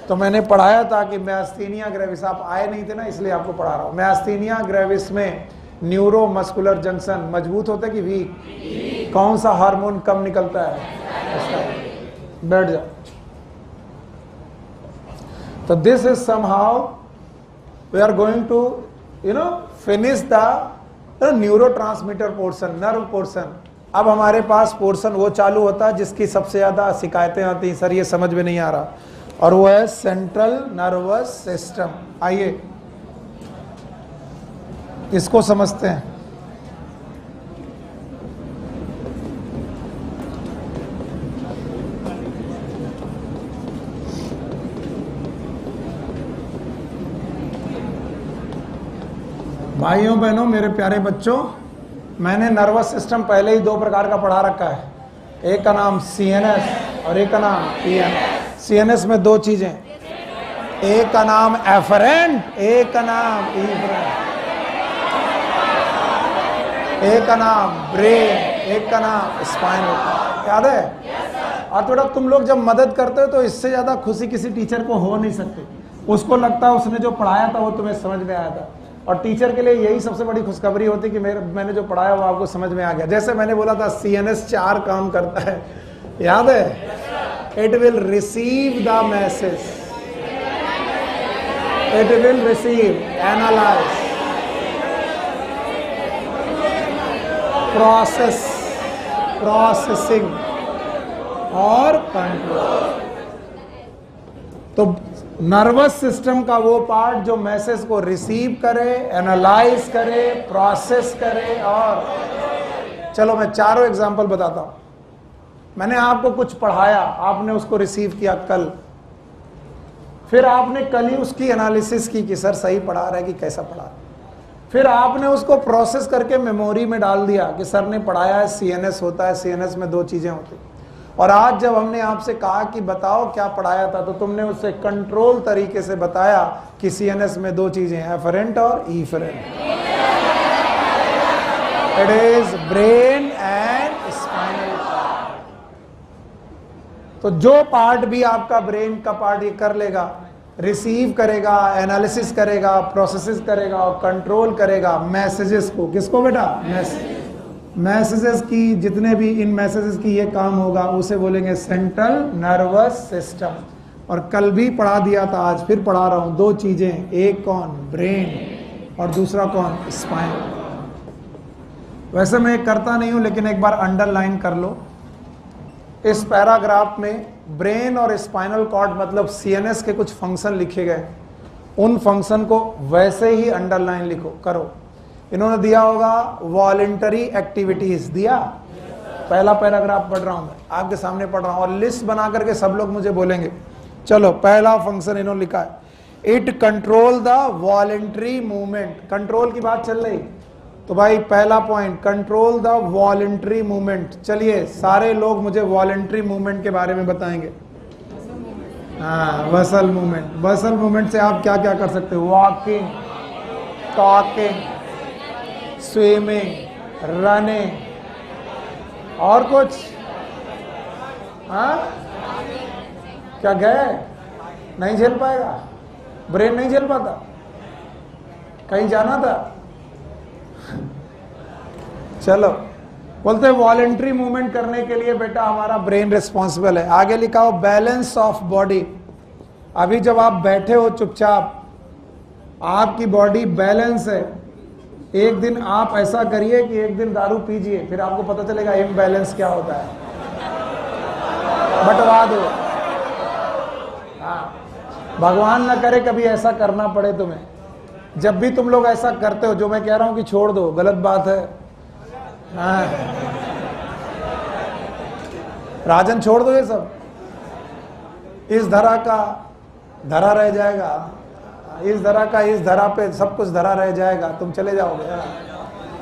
तो मैंने पढ़ाया था कि मैस्थीनिया ग्रेविस, आप आए नहीं थे ना इसलिए आपको पढ़ा रहा हूं। मैस्थीनिया ग्रेविस में न्यूरो मस्कुलर जंक्शन मजबूत होता है कि वीक? कौन सा हार्मोन कम निकलता है? बैठ जाओ। तो this is somehow we are going to finish the neurotransmitter portion, nerve portion. अब हमारे पास पोर्शन वो चालू होता है जिसकी सबसे ज्यादा शिकायतें आती हैं, सर ये समझ में नहीं आ रहा, और वो है सेंट्रल नर्वस सिस्टम। आइए इसको समझते हैं। भाइयों बहनों मेरे प्यारे बच्चों, मैंने नर्वस सिस्टम पहले ही दो प्रकार का पढ़ा रखा है। एक का नाम CNS और एक का नाम PNS। CNS में दो चीजें, एक का नाम एफरेंट, एक का नाम इफरेंट। एक का नाम ब्रेन, एक का नाम स्पाइनल। याद है? और थोड़ा तुम लोग जब मदद करते हो तो इससे ज्यादा खुशी किसी टीचर को हो नहीं सकती। उसको लगता है उसने जो पढ़ाया था वो तुम्हें समझ में आया था, और टीचर के लिए यही सबसे बड़ी खुशखबरी होती कि मैंने जो पढ़ाया वो आपको समझ में आ गया। जैसे मैंने बोला था CNS 4 काम करता है, याद है? It will receive the message, it will receive, analyse, process, processing और कंट्रोल। तो नर्वस सिस्टम का वो पार्ट जो मैसेज को रिसीव करे, एनालाइज करे, प्रोसेस करे। और चलो मैं चारों एग्जांपल बताता हूं। मैंने आपको कुछ पढ़ाया, आपने उसको रिसीव किया कल, फिर आपने कल ही उसकी एनालिसिस की कि सर सही पढ़ा रहा है कि कैसा पढ़ा रहा है। फिर आपने उसको प्रोसेस करके मेमोरी में डाल दिया कि सर ने पढ़ाया है CNS होता है, CNS में दो चीजें होती। और आज जब हमने आपसे कहा कि बताओ क्या पढ़ाया था, तो तुमने उससे कंट्रोल तरीके से बताया कि CNS में दो चीजें हैं, एफरेंट और efferent. It is brain and spinal part. तो जो पार्ट भी आपका ब्रेन का पार्ट ये कर लेगा, रिसीव करेगा, एनालिसिस करेगा, प्रोसेसेस करेगा और कंट्रोल करेगा मैसेजेस को। किसको बेटा? मैसेजेस की, जितने भी इन मैसेजेस की ये काम होगा उसे बोलेंगे सेंट्रल नर्वस सिस्टम। और कल भी पढ़ा दिया था, आज फिर पढ़ा रहा हूं। दो चीजें, एक कौन? ब्रेन, और दूसरा कौन? स्पाइन। वैसे मैं करता नहीं हूं लेकिन एक बार अंडरलाइन कर लो। इस पैराग्राफ में ब्रेन और स्पाइनल कॉर्ड मतलब CNS के कुछ फंक्शन लिखे गए, उन फंक्शन को वैसे ही अंडरलाइन लिखो करो। इन्होंने दिया होगा वॉलेंटरी एक्टिविटीज, दिया? पहला पैराग्राफ पढ़ रहा हूं मैं, आपके सामने पढ़ रहा हूं, और लिस्ट बना करके सब लोग मुझे बोलेंगे। चलो पहला फंक्शन इन्होंने लिखा है, it control the voluntary movement. Control की बात चल रही तो भाई पहला point, control the voluntary movement. चलिए सारे लोग मुझे वॉलेंट्री मूवमेंट के बारे में बताएंगे। हाँ, वसल मूवमेंट। वसल मूवमेंट से आप क्या क्या कर सकते हो? वॉकिंग, टॉकिंग, स्विमिंग, रनिंग, और कुछ? हाँ, क्या गए? नहीं झेल पाएगा, ब्रेन नहीं झेल पाता, कहीं जाना था। चलो, बोलते हैं वॉलेंट्री मूवमेंट करने के लिए बेटा हमारा ब्रेन रिस्पॉन्सिबल है। आगे लिखा हो बैलेंस ऑफ बॉडी। अभी जब आप बैठे हो चुपचाप, आपकी बॉडी बैलेंस है। एक दिन आप ऐसा करिए कि एक दिन दारू पीजिए, फिर आपको पता चलेगा इम्बैलेंस क्या होता है। बटवा दो। हाँ, भगवान ना करे कभी ऐसा करना पड़े तुम्हें। जब भी तुम लोग ऐसा करते हो, जो मैं कह रहा हूं कि छोड़ दो, गलत बात है। हाँ, राजन छोड़ दो ये सब, इस धरा का धरा रह जाएगा, इस धरा का इस धरा पे सब कुछ धरा रह जाएगा, तुम चले जाओगे।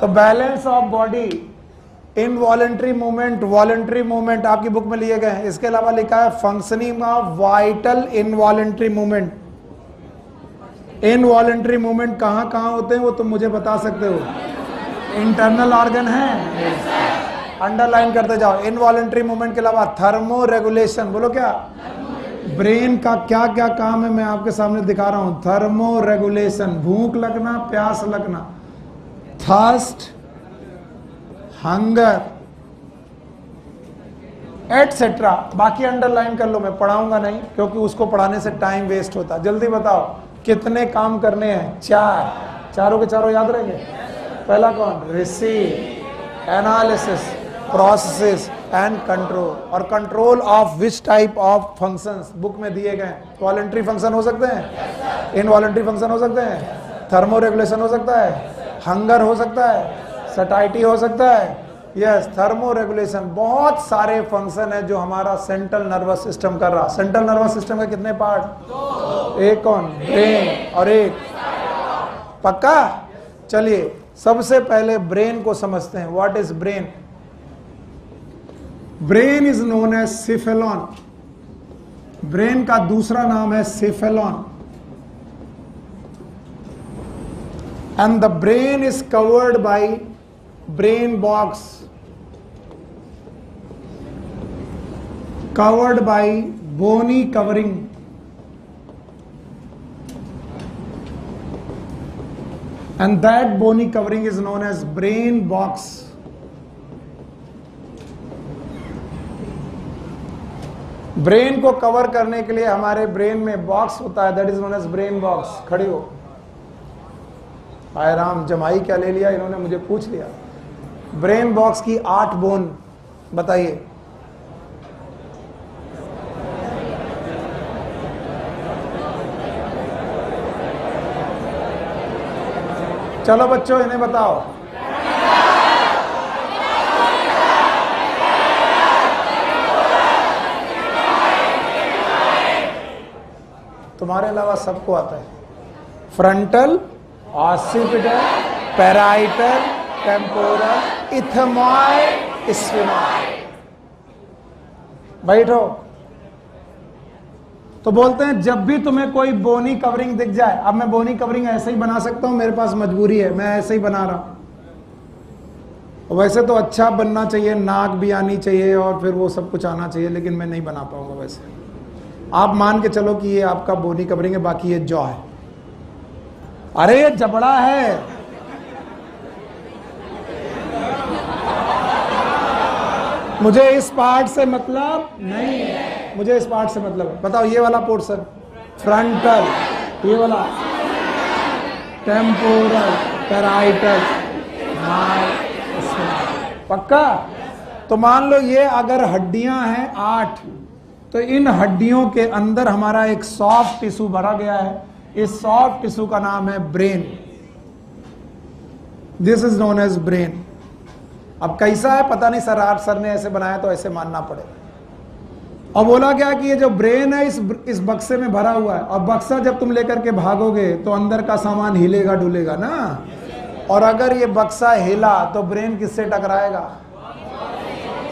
तो balance of body, involuntary movement, voluntary movement आपकी बुक में लिए गए हैं। इसके अलावा लिखा है functioning of vital involuntary movement. Involuntary movement कहाँ कहाँ होते हैं वो तुम मुझे बता सकते हो? इंटरनल ऑर्गन है, अंडरलाइन करते जाओ। इनवॉलेंट्री मूवमेंट के अलावा थर्मो रेगुलेशन, बोलो क्या? ब्रेन का क्या क्या काम है मैं आपके सामने दिखा रहा हूं। थर्मो रेगुलेशन, भूख लगना, प्यास लगना, थर्स्ट, हंगर, एटसेट्रा। बाकी अंडरलाइन कर लो, मैं पढ़ाऊंगा नहीं क्योंकि उसको पढ़ाने से टाइम वेस्ट होता। जल्दी बताओ कितने काम करने हैं? 4। चारों के चारों याद रहेंगे? पहला कौन? Receive, analysis, process and control. और control of which type of functions book में दिए गए। वॉलेंट्री फंक्शन हो सकते हैं, इनवॉलेंट्री फंक्शन हो सकते हैं, थर्मो रेगुलेशन हो सकता है, हंगर हो सकता है, सटाइटी हो सकता है। Yes, thermo regulation. बहुत सारे फंक्शन है जो हमारा सेंट्रल नर्वस सिस्टम कर रहा। सेंट्रल नर्वस सिस्टम के कितने पार्ट? 2। एक कौन? ब्रेन, और एक पक्का। चलिए सबसे पहले ब्रेन को समझते हैं। What is brain? Brain is known as cephalon. Brain का दूसरा नाम है cephalon. And the brain is covered by brain box, covered by bony covering, and that bony covering is known as brain box. Brain को कवर करने के लिए हमारे ब्रेन में बॉक्स होता है, that is known as brain box. खड़ी हो। आय राम, जमाई क्या ले लिया इन्होंने, मुझे पूछ लिया। ब्रेन बॉक्स की 8 बोन बताइए। चलो बच्चों इन्हें बताओ। तुम्हारे अलावा सबको आता है। Frontal, occipital, parietal, temporal, ethmoid, sphenoid. बैठो। तो बोलते हैं जब भी तुम्हें कोई बोनी कवरिंग दिख जाए, अब मैं बोनी कवरिंग ऐसे ही बना सकता हूं, मेरे पास मजबूरी है, मैं ऐसे ही बना रहा हूं। वैसे तो अच्छा बनना चाहिए, नाक भी आनी चाहिए और फिर वो सब कुछ आना चाहिए, लेकिन मैं नहीं बना पाऊंगा। वैसे आप मान के चलो कि ये आपका बोनी कवरिंग है, बाकी ये जॉ है। अरे ये जबड़ा है। मुझे इस पार्ट से मतलब नहीं है, मुझे इस पार्ट से मतलब है। बताओ ये वाला पोर्शन फ्रंटल, ये वाला टेम्पोरल, पैराइटल, पक्का। तो मान लो ये अगर हड्डियां हैं 8, तो इन हड्डियों के अंदर हमारा एक सॉफ्ट टिश्यू भरा गया है। इस सॉफ्ट टिश्यू का नाम है brain. This is known as brain. अब कैसा है पता नहीं, सर ने ऐसे बनाया तो ऐसे मानना पड़ेगा। और बोला क्या कि ये जो ब्रेन है इस बक्से में भरा हुआ है, और बक्सा जब तुम लेकर के भागोगे तो अंदर का सामान हिलेगा डुलेगा ना। और अगर ये बक्सा हिला तो ब्रेन किससे टकराएगा?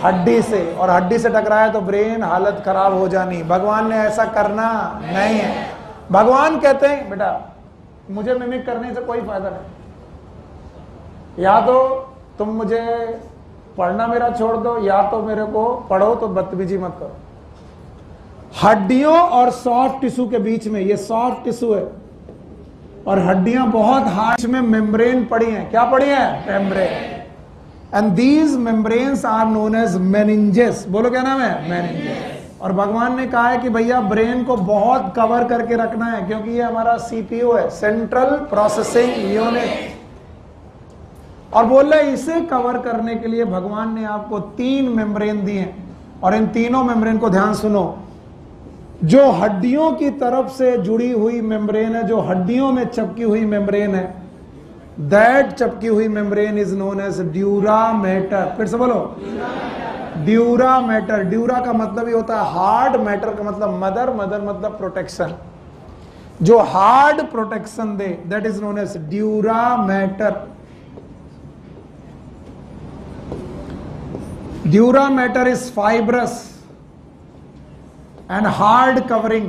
हड्डी से, और हड्डी से टकराया तो ब्रेन हालत खराब हो जानी। भगवान ने ऐसा करना नहीं है। भगवान कहते हैं बेटा मुझे मिमिक करने से कोई फायदा नहीं, या तो तुम मुझे पढ़ना मेरा छोड़ दो, या तो मेरे को पढ़ो, तो बदतमीजी मत करो। हड्डियों और सॉफ्ट टिश्यू के बीच में, ये सॉफ्ट टिश्यू है और हड्डियां बहुत हार्ड में मेम्ब्रेन पड़ी हैं। क्या पड़ी हैं? Membrane. And these membranes are known as meninges. बोलो क्या नाम है? मेनिंजेस। और भगवान ने कहा है कि भैया ब्रेन को बहुत कवर करके रखना है, क्योंकि ये हमारा सीपीयू है, सेंट्रल प्रोसेसिंग यूनिट। और बोल रहे इसे कवर करने के लिए भगवान ने आपको 3 मेम्ब्रेन दिए हैं, और इन तीनों मेम्ब्रेन को ध्यान सुनो। जो हड्डियों की तरफ से जुड़ी हुई मेम्ब्रेन है, जो हड्डियों में चिपकी हुई मेम्ब्रेन है, दैट चिपकी हुई membrane is known as dura mater. फिर से बोलो, ड्यूरा मैटर। ड्यूरा का मतलब ही होता है हार्ड, मैटर का मतलब मदर, मदर मतलब प्रोटेक्शन। जो हार्ड प्रोटेक्शन दे that is known as dura mater. Dura mater is fibrous and hard covering.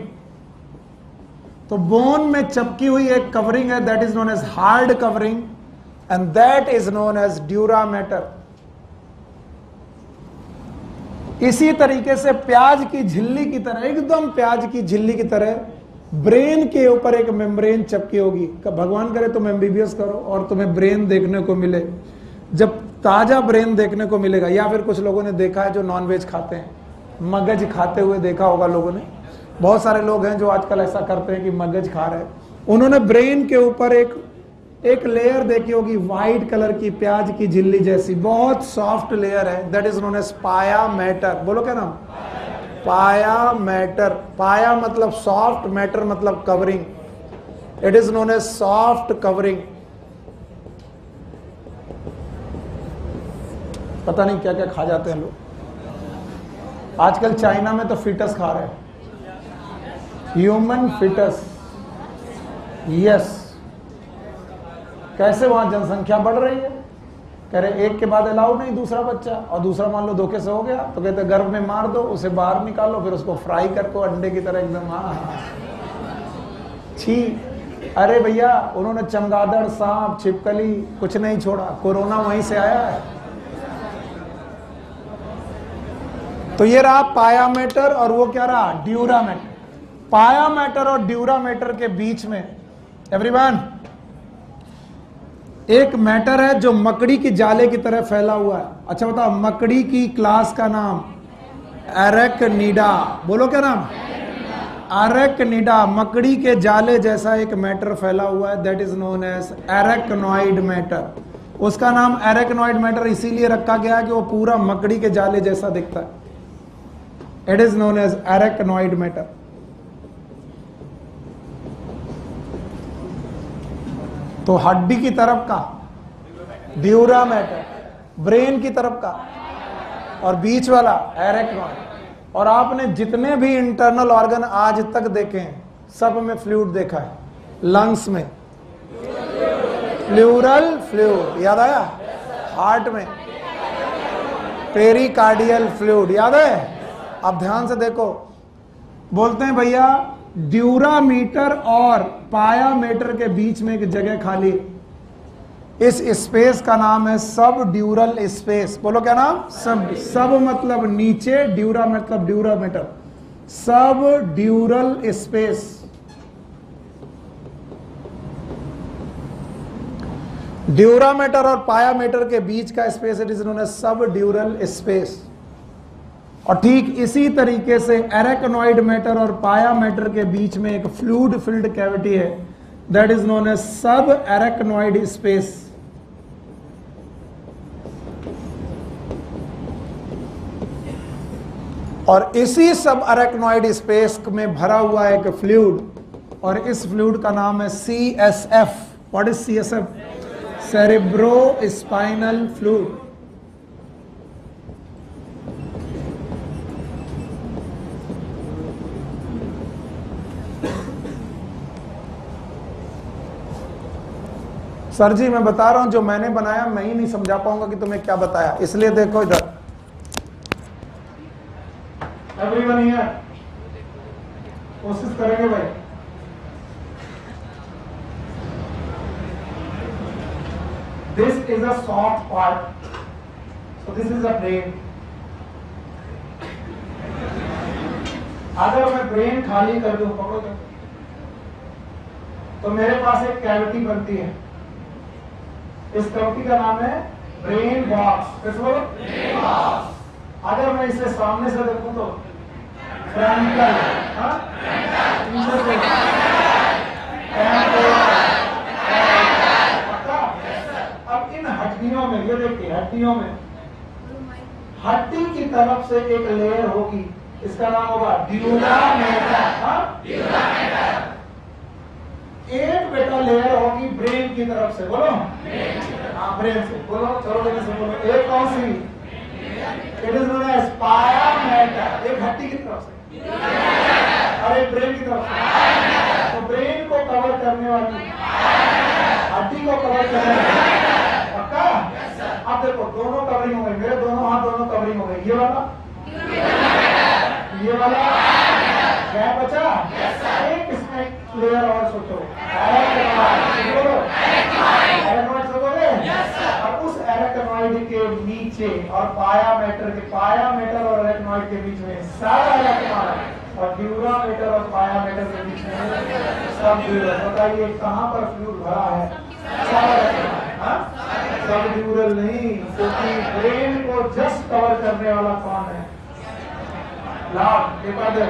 तो बोन में चिपकी हुई एक कवरिंग है, that is known as hard covering, and that is known as dura mater. इसी तरीके से प्याज की झिल्ली की तरह, एकदम प्याज की झिल्ली की तरह ब्रेन के ऊपर एक मेम्ब्रेन चिपकी होगी। भगवान करे तुम एमबीबीएस करो और तुम्हें ब्रेन देखने को मिले, जब ताजा ब्रेन देखने को मिलेगा। या फिर कुछ लोगों ने देखा है जो नॉनवेज खाते हैं, मगज खाते हुए देखा होगा लोगों ने। बहुत सारे लोग हैं जो आजकल ऐसा करते हैं कि मगज खा रहे हैं। उन्होंने ब्रेन के ऊपर एक लेयर देखी होगी व्हाइट कलर की, प्याज की झिल्ली जैसी, बहुत सॉफ्ट लेयर है, that is known as pia matter. बोलो क्या नाम? Pia matter. पाया मतलब सॉफ्ट, मैटर मतलब covering. It is known as soft covering. पता नहीं क्या क्या खा जाते हैं लोग। आजकल चाइना में तो फीटस खा रहे हैं, ह्यूमन फीटस। यस, कैसे वहां जनसंख्या बढ़ रही है, कह रहे एक के बाद अलाउ नहीं दूसरा बच्चा, और दूसरा मान लो धोखे से हो गया तो कहते गर्भ में मार दो, उसे बाहर निकालो, फिर उसको फ्राई करको अंडे की तरह एकदम। हाँ, छी। अरे भैया उन्होंने चमगादड़, सांप, छिपकली कुछ नहीं छोड़ा, कोरोना वहीं से आया है। तो ये रहा पाया मैटर और वो क्या रहा? Dura mater. पाया मैटर और ड्यूरा मैटर के बीच में एवरीवन एक मैटर है जो मकड़ी की जाले की तरह फैला हुआ है। अच्छा बताओ, मकड़ी की क्लास का नाम एरेक्निडा। बोलो क्या नाम? एरेक्निडा। मकड़ी के जाले जैसा एक मैटर फैला हुआ है, that is known as arachnoid matter. उसका नाम एरेक्नॉइड मैटर इसीलिए रखा गया है कि वो पूरा मकड़ी के जाले जैसा दिखता है। It is known as arachnoid matter. तो हड्डी की तरफ का ड्यूरा मैटर, ब्रेन की तरफ का, और बीच वाला एरेक्नॉइड। और आपने जितने भी इंटरनल ऑर्गन आज तक देखे हैं सब में फ्लूइड देखा है। लंग्स में प्लूरल फ्लूइड, याद आया? हार्ट में पेरिकार्डियल फ्लूइड, याद है? अब ध्यान से देखो, बोलते हैं भैया ड्यूरामीटर और पाया मीटर के बीच में एक जगह खाली, इस स्पेस का नाम है सब ड्यूरल स्पेस। बोलो क्या नाम? सब मतलब नीचे, ड्यूरा मतलब dura mater, sub dural space. Dura mater और पायामीटर के बीच का space it is known as sub dural space. और ठीक इसी तरीके से एरेक्नॉइड मैटर और पाया मैटर के बीच में एक फ्लूइड फिल्ड कैविटी है, दैट इज नोन एज सब एरेक्नॉइड स्पेस। और इसी सब एरेक्नॉइड स्पेस में भरा हुआ एक फ्लूइड, और इस फ्लूइड का नाम है CSF। What is CSF? Cerebro spinal fluid. Sir ji मैं बता रहा हूं जो मैंने बनाया मैं ही नहीं समझा पाऊंगा कि तुम्हें क्या बताया, इसलिए देखो इधर। एवरीवन हियर कोशिश करेंगे भाई। This is a soft part, so this is a brain. अगर मैं ब्रेन खाली कर दूं, पकड़ो तो मेरे पास एक कैविटी बनती है। इस कैविटी का नाम है ब्रेन बॉक्स। कैसे बोलो? Brain box. अगर मैं इसे सामने से देखूं तो फ्रंटल, अब इन हड्डियों में, ये देखिए हड्डियों में, हड्डी की तरफ से एक लेयर होगी, इसका नाम होगा ड्यूरा मेटर। एक बेटा लेयर होगी ब्रेन की तरफ से, बोलो हाँ ब्रेन से बोलो, चलो जल्दी से बोलो। एक कौन सी? It is known as pia matter. एक हड्डी की तरफ से और एक ब्रेन की तरफ से। तो ब्रेन को कवर करने वाली हड्डी को कवर करने वाली, पक्का? अब देखो दोनों कवरिंग हो गई, मेरे दोनों हाथ दोनों कवरिंग हो गई। ये वाला क्या बचा? एक इसमें लेयर और सोचो, अब उस एरेक्नॉइड के नीचे और पाया मैटर के, पाया मैटर और एरेक्नॉइड के बीच में सब एरेक्नॉइड, और ड्यूरा मैटर और पाया मैटर के बीच में सब ड्यूरल। बताइए कहां पर फ्लूइड भरा है? सब ड्यूरल नहीं, क्योंकि ब्रेन को जस्ट कवर करने वाला कौन है? लाभ। पेपर दो,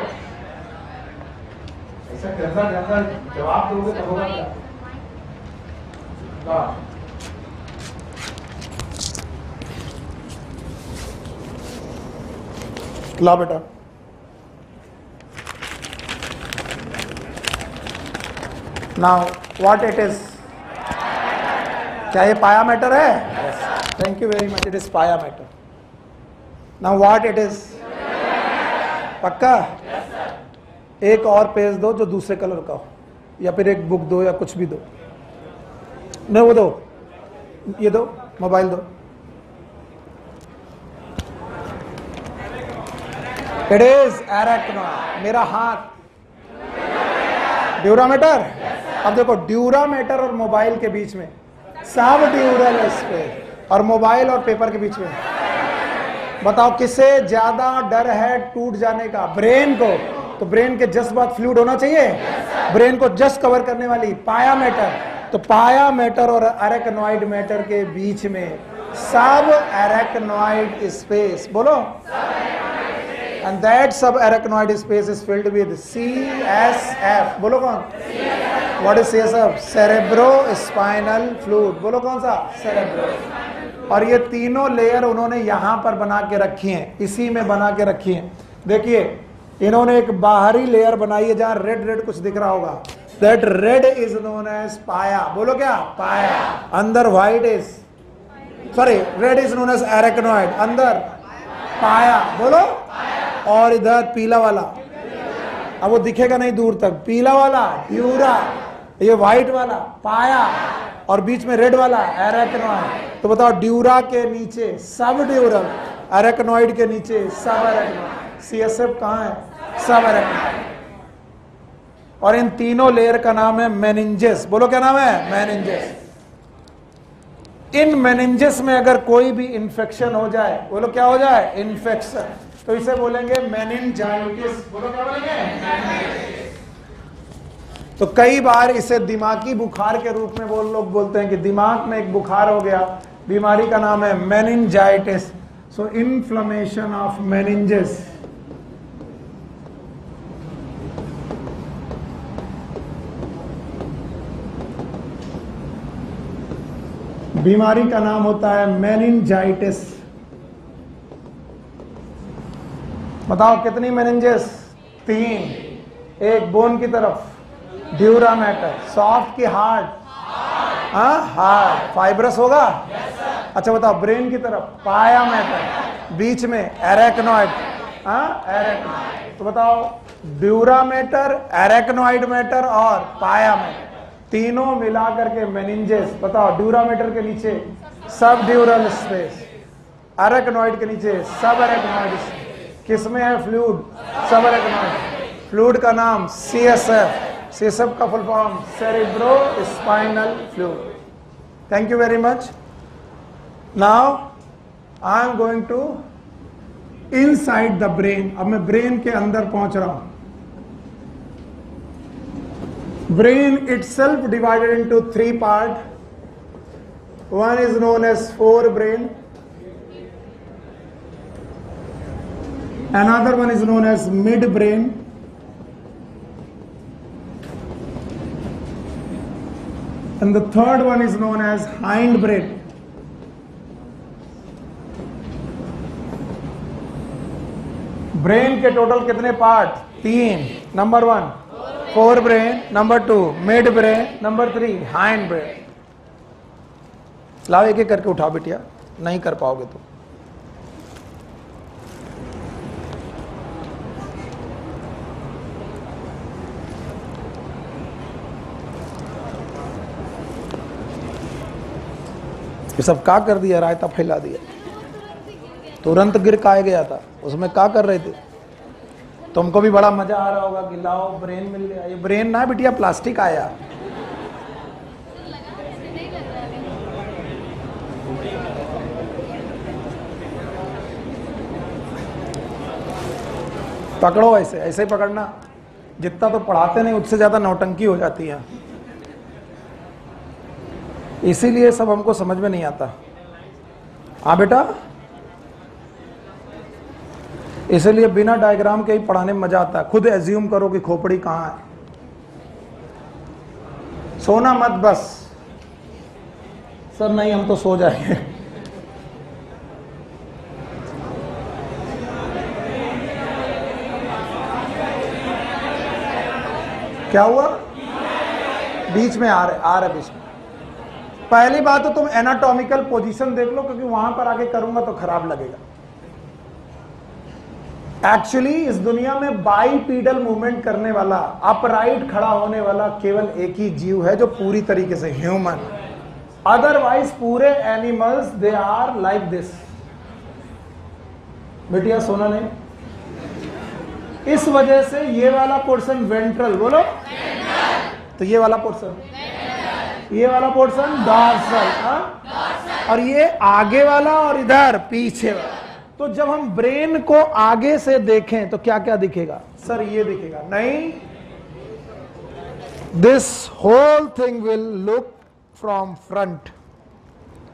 ऐसा गंदा गंदा जवाब दोगे तो होगा क्या? ला बेटा। Now what it is? क्या ये पाया मैटर है? Thank you very much, it is pia mater. Now what it is? पक्का? एक और पेज दो जो दूसरे कलर का हो, या फिर एक बुक दो या कुछ भी दो। नहीं वो दो, ये दो, मोबाइल दो। It is arachnoid. मेरा हाथ ड्यूरामेटर। अब देखो ड्यूरामेटर और मोबाइल के बीच में सब ड्यूरल स्पेस, और मोबाइल और पेपर के बीच में बताओ किसे ज्यादा डर है टूट जाने का? ब्रेन को। तो ब्रेन के जस्ट बाद फ्लूइड होना चाहिए, ब्रेन को जस्ट कवर करने वाली पाया मैटर। तो पाया मैटर और एरेक्नॉइड मैटर के बीच में सब एरेक्नॉइड स्पेस, बोलो, and that subarachnoid space is filled with CSF। बोलो कौन? What is CSF? Cerebrospinal fluid। बोलो कौन सा? cerebro। और ये तीनों लेयर उन्होंने यहां पर बना के रखी हैं, इसी में बना के रखी हैं। देखिए इन्होंने एक बाहरी लेयर बनाई है जहां रेड रेड कुछ दिख रहा होगा, that red is known as पाया। बोलो क्या? पाया। अंदर white is, sorry red is known as arachnoid, अंदर पाया। बोलो। और इधर पीला वाला, अब वो दिखेगा नहीं दूर तक, पीला वाला ड्यूरा, ये व्हाइट वाला पाया, और बीच में रेड वाला एरेक्नॉइड। तो बताओ ड्यूरा के नीचे सब ड्यूरल, एरेक्नॉइड के नीचे सब एरेक्नॉइड। सीएसएफ कहाँ है? सब एरेक्नॉइड। और इन तीनों लेयर का नाम है मेनिंजेस। बोलो क्या नाम है? मेनिंजेस। इन मेनिंजेस में अगर कोई भी इंफेक्शन हो जाए, बोलो क्या हो जाए? इंफेक्शन, तो इसे बोलेंगे मेनिंजाइटिस। बोलो क्या बोलेंगे? तो कई बार इसे दिमागी बुखार के रूप में लोग बोलते हैं कि दिमाग में एक बुखार हो गया, बीमारी का नाम है meningitis. So inflammation of meninges. बीमारी का नाम होता है मेनिंजाइटिस। बताओ कितनी मेनिंजेस? 3। एक बोन की तरफ ड्यूरा मैटर, सॉफ्ट की हार्ड, हार्ड फाइब्रस होगा। अच्छा बताओ ब्रेन की तरफ पाया मैटर, बीच में एरेक्नॉइड, एरेक्नॉइड। तो बताओ ड्यूरा मैटर, एरेक्नॉइड मैटर और पाया मैटर। तीनों मिला करके मेनिंजेस, बताओ ड्यूरामीटर के नीचे सब ड्यूरल स्पेस, अरेक्नॉइड के नीचे सब अरेक्नॉइड, किसमें है फ्लूइड, सब अरेक्नॉइड। फ्लूइड का नाम CSF, CSF का full form cerebro spinal fluid. Thank you very much. Now I am going to inside the brain. अब मैं ब्रेन के अंदर पहुंच रहा हूं। Brain itself divided into 3 parts. One is known as forebrain. Another one is known as midbrain. And the third one is known as hindbrain. Brain के टोटल कितने part? 3। Number 1 fore brain, number 2 mid brain, number 3 hind brain. लाओ एक एक करके उठाओ बिटिया, नहीं कर पाओगे तो। ये सब का कर दिया, रायता फैला दिया, तुरंत गिर काहे गया था, उसमें का कर रहे थे? तुमको भी बड़ा मजा आ रहा होगा कि लाओ ब्रेन मिल गया। ये ब्रेन ना बिटिया, प्लास्टिक आया। पकड़ो ऐसे, ऐसे ही पकड़ना। जितना तो पढ़ाते नहीं उससे ज्यादा नौटंकी हो जाती है, इसीलिए सब हमको समझ में नहीं आता। हाँ बेटा, इसलिए बिना डायग्राम के ही पढ़ाने में मजा आता है। खुद एज्यूम करो कि खोपड़ी कहाँ है, सोना मत बस। सर नहीं, हम तो सो जाएंगे। क्या हुआ? बीच में आ रहे बीच में। पहली बात तो तुम एनाटॉमिकल पोजीशन देख लो, क्योंकि वहां पर आके करूंगा तो खराब लगेगा। एक्चुअली इस दुनिया में बाइपीडल मूवमेंट करने वाला, अपराइट खड़ा होने वाला केवल एक ही जीव है जो पूरी तरीके से ह्यूमन। अदरवाइज पूरे animals they are like this. बेटिया सोना नहीं, इस वजह से ये वाला पोर्शन वेंट्रल, बोलो, तो ये वाला पोर्शन, ये वाला पोर्शन डॉर्सल, और ये आगे वाला और इधर पीछे वाला। तो जब हम ब्रेन को आगे से देखें तो क्या क्या दिखेगा? सर ये दिखेगा नहीं, this whole thing will look from front,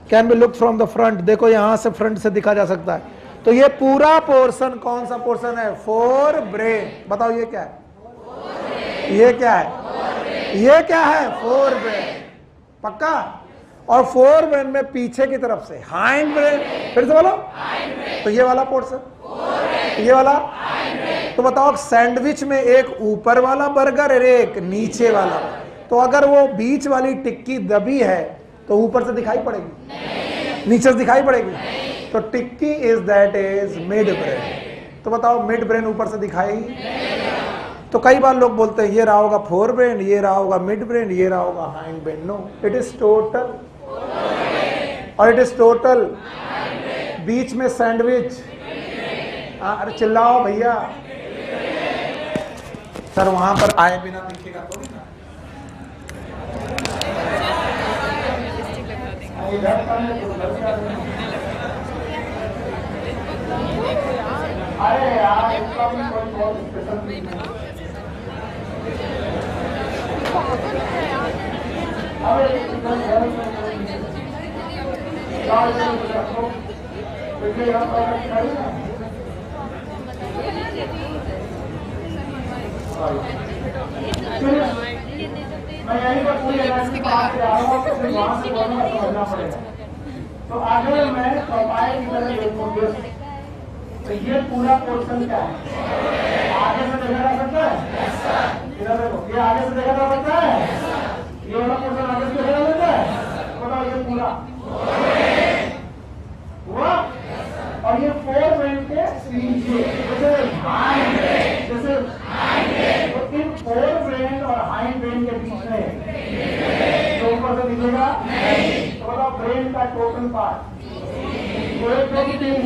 can be look from the front. देखो यहां से फ्रंट से दिखा जा सकता है। तो ये पूरा पोर्शन कौन सा पोर्शन है? Fore brain. बताओ ये क्या है? ये क्या है? ये क्या है? Fore brain. पक्का? और फोर ब्रेन में पीछे की तरफ से हाइंड ब्रेन। फिर से बोलो, तो ये वाला पोर्शन, ये वाला। तो बताओ सैंडविच में एक ऊपर वाला बर्गर और एक नीचे वाला, तो अगर वो बीच वाली टिक्की दबी है तो ऊपर से दिखाई पड़ेगी, नीचे से दिखाई पड़ेगी। तो टिक्की is that is mid brain. तो बताओ मिड ब्रेन ऊपर से दिखाई। तो कई बार लोग बोलते हैं ये रहा होगा फोर ब्रेन, ये रहा होगा मिड ब्रेन, ये रहा होगा hindbrain. No, it is total, और इट इज टोटल बीच में सैंडविच। अरे चिल्लाओ भैया, सर वहां पर आए बिना दिखेगा तो नहीं। अरे यार इसका भी कोई बहुत स्पेशल नहीं है। मैं यहीं पर पूरी एनर्जी बात कर रहा हूँ, फिर वहां से समझना पड़ेगा। तो आगे मैं पपाया की तरह देखूंगी। तो ये पूरा पोर्शन क्या है? आगे से देखा जा सकता है? इधर देखो, ये आगे से देखा जा सकता है? ये वाला पोर्शन आगे से देखा जा सकता है? बताओ ये पूरा हुआ। और ये फोर ब्रेन के पीछे जैसे हाइंड ब्रेन, जैसे तो इन फोर ब्रेन और हाइंड ब्रेन के बीच में तो बताओ ब्रेन का टोटल पार्ट, एक दो तीन,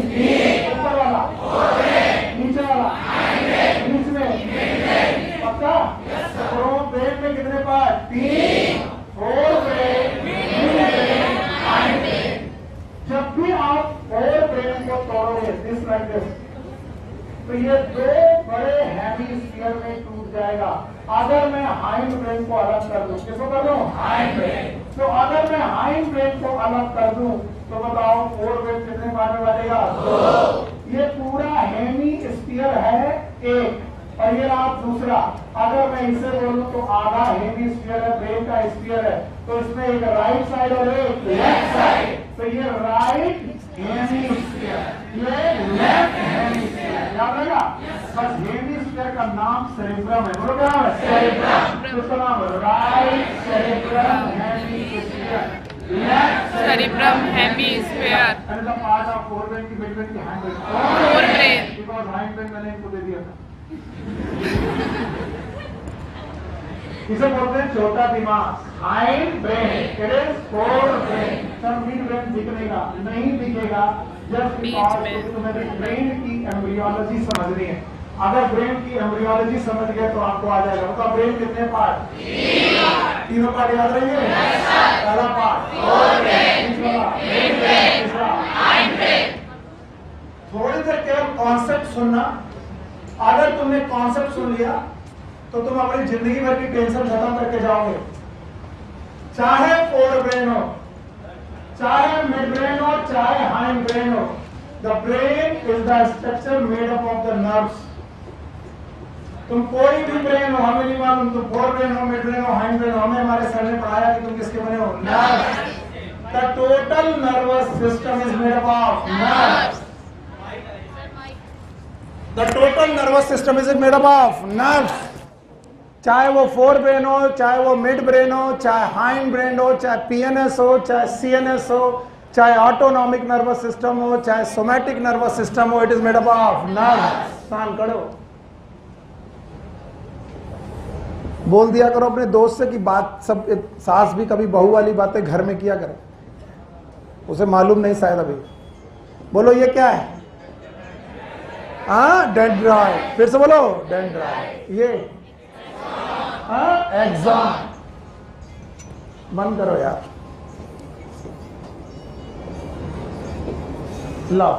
ऊपर वाला, नीचे वाला, बीच में, पक्का? तो ब्रेन में कितने पार्ट? 3, 4 ब्रेन, जब भी आप 4 ब्रेन को तोड़ोगे दिस लाइक दिस, तो ये 2 बड़े हेमिस्फीयर में टूट जाएगा। अगर मैं हाइंड ब्रेन को अलग कर दूं, किसको कर दूं? Hind brain. तो अगर मैं हाइंड ब्रेन को अलग कर दूं तो बताओ 4 ब्रेन कितने पार्ट में बनेगा? 2। ये पूरा हेमिस्फीयर है एक, और ये आप दूसरा। अगर मैं इसे बोलूं तो आधा हेमिस्फीयर है, ब्रेन का स्फीयर है, तो इसमें एक राइट साइड और एक लेफ्ट साइड। तो ये राइट हेमिस्फीयर, ये लेफ्ट हेमिस्फीयर, याद रहेगा? बस हेमिस्फीयर का नाम सेरेब्रम है। बोलो क्या है? सेरेब्रम। तो उसका नाम right cerebrum hemisphere, left cerebrum hemisphere, and the part of forebrain की बिटवीन की hind brain, forebrain, because hind brain मैंने इनको दे दिया था। इसे बोलते हैं छोटा दिमाग, hind brain. It is forebrain. सब मिड ब्रेन दिखनेगा नहीं दिखेगा, जस्ट बिकॉज़ तुम्हें ब्रेन की एम्ब्रियोलॉजी समझनी है। अगर ब्रेन की एम्ब्रियोलॉजी समझ गए तो आपको आ जाएगा। तो ब्रेन कितने पार्ट? 3 पार्ट याद रहिए। पहला पार्ट फोरब्रेन, दूसरा हाइंड ब्रेन। थोड़ी देर केवल कॉन्सेप्ट सुनना। अगर तुमने कॉन्सेप्ट सुन लिया तो तुम अपनी जिंदगी भर की टेंशन खत्म करके जाओगे। चाहे फोर ब्रेन हो, चाहे मिड ब्रेन हो, चाहे हाइंड ब्रेन हो, the brain is the structure made up of the nerves. तुम कोई भी ब्रेन हो, हमें नहीं मालूम तुम फोर ब्रेन हो, मिड ब्रेन हो, हाइंड ब्रेन हो, हमें हमारे सर ने पढ़ाया कि तुम किसके बने हो? Nerves. The total nervous system is made up of nerves. The total nervous system is made up of nerves. चाहे वो फोर ब्रेन हो, चाहे वो मिड ब्रेन हो, चाहे हाइंड ब्रेन हो, चाहे पीएनएस हो, चाहे सीएनएस हो, चाहे ऑटोनॉमिक नर्वस सिस्टम हो, चाहे सोमैटिक नर्वस सिस्टम हो, it is made up of nerves. कान करो, बोल दिया करो अपने दोस्त से कि बात सब, सास भी कभी बहू वाली बातें घर में किया करे, उसे मालूम नहीं शायद अभी। बोलो ये क्या है? हाँ, डेंड्राइट। फिर से बोलो, डेंड्राइट। ये हाँ, एक्सॉन। बंद करो यार, लो।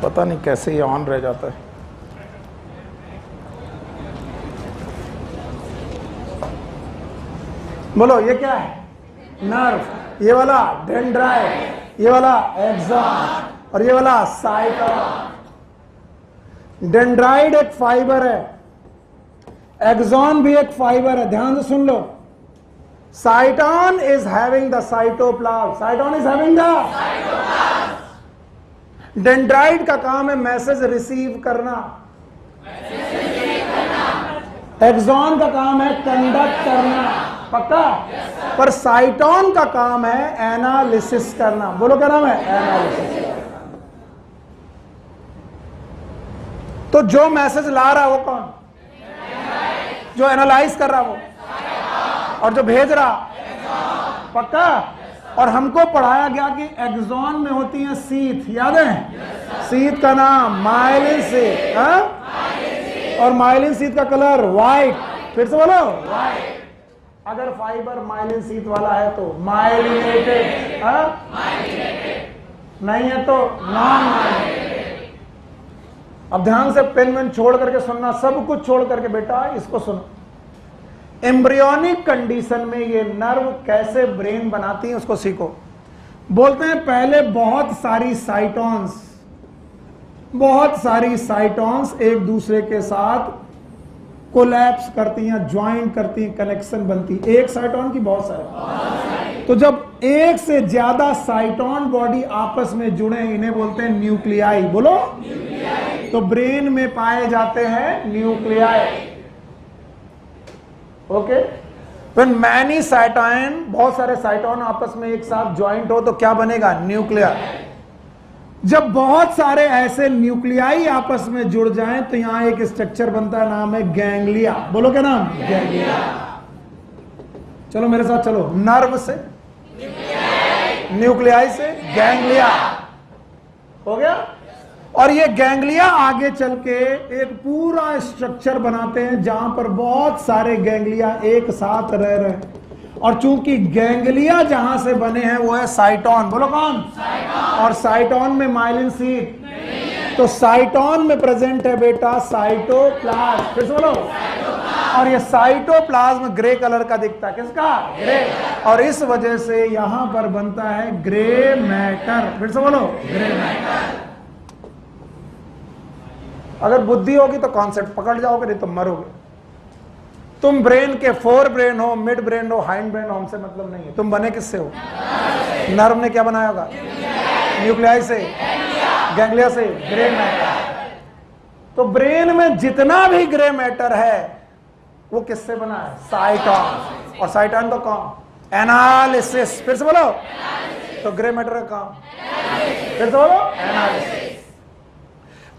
पता नहीं कैसे ये ऑन रह जाता है। बोलो ये क्या है? नर्व। ये वाला डेंड्राइट, ये वाला एक्सॉन, और ये वाला साइटोन। डेंड्राइट एक फाइबर है, एक्सॉन भी एक फाइबर है। ध्यान से सुन लो। Cyton is having the cytoplasm, cyton is having the. Dendrite का काम है मैसेज रिसीव करना, एक्सॉन का काम है कंडक्ट करना, पक्का? पर साइटोन का काम है एनालिसिस करना। बोलो क्या नाम है? एनालिसिस। तो जो मैसेज ला रहा है वो कौन? जो एनालाइज कर रहा वो, और जो भेज रहा, पक्का? और हमको पढ़ाया गया कि एक्सॉन में होती है सीथ, याद है? सीथ का नाम माइलिन सीथ, और माइलिन सीथ का कलर व्हाइट। फिर से बोलो, व्हाइट। अगर फाइबर माइलिन सीथ वाला है तो माइलिनेटेड, नहीं है तो नॉन माइलिनेटेड। अब ध्यान से पेन वेन छोड़ करके सुनना, सब कुछ छोड़ करके बेटा इसको सुनो। एम्ब्रियोनिक कंडीशन में ये नर्व कैसे ब्रेन बनाती है उसको सीखो। बोलते हैं पहले बहुत सारी साइटोन्स एक दूसरे के साथ कोलैप्स करती हैं, ज्वाइंट करती हैं, कनेक्शन बनती है। एक साइटोन की बहुत सारी। तो जब एक से ज्यादा साइटोन बॉडी आपस में जुड़े, इन्हें बोलते हैं न्यूक्लियाई। बोलो न्यूक्लियाई। तो ब्रेन में पाए जाते हैं न्यूक्लियाई। ओके, व्हेन मैनी साइटोन, बहुत सारे साइटोन आपस में एक साथ ज्वाइंट हो तो क्या बनेगा? न्यूक्लियर। जब बहुत सारे ऐसे न्यूक्लियाई आपस में जुड़ जाएं तो यहां एक स्ट्रक्चर बनता है, नाम है गैंग्लिया। बोलो क्या नाम? गैंग्लिया। चलो मेरे साथ चलो, नर्व से न्यूक्लियाई से गैंग्लिया हो गया। और ये गैंग्लिया आगे चल के एक पूरा स्ट्रक्चर बनाते हैं जहां पर बहुत सारे गैंग्लिया एक साथ रह रहे हैं। और चूंकि गैंग्लिया जहां से बने हैं वो है साइटोन। बोलो कौन? साइटोन। और साइटोन में माइलिन शीथ, तो साइटोन में प्रेजेंट है बेटा साइटोप्लाज्म। फिर से बोलो। और ये साइटोप्लाज्म ग्रे कलर का दिखता है, किसका? ग्रे। और इस वजह से यहां पर बनता है ग्रे मैटर। फिर से बोलो, ग्रे मैटर। अगर बुद्धि होगी तो कॉन्सेप्ट पकड़ जाओगे, नहीं तो मरोगे। तुम ब्रेन के फोर ब्रेन हो, मिड ब्रेन हो, हाइंड ब्रेन हो, हमसे मतलब नहीं है। तुम बने किससे हो? नर्व ने क्या बनाया होगा? न्यूक्लियाई से, गैंग्लिया से, ग्रे मैटर। तो ब्रेन में जितना भी ग्रे मैटर है वो किससे बना है? साइटोन। और साइटोन तो कौन? एनालिसिस। फिर से बोलो। तो ग्रे मैटर का काम, फिर से बोलो, एनालिसिस।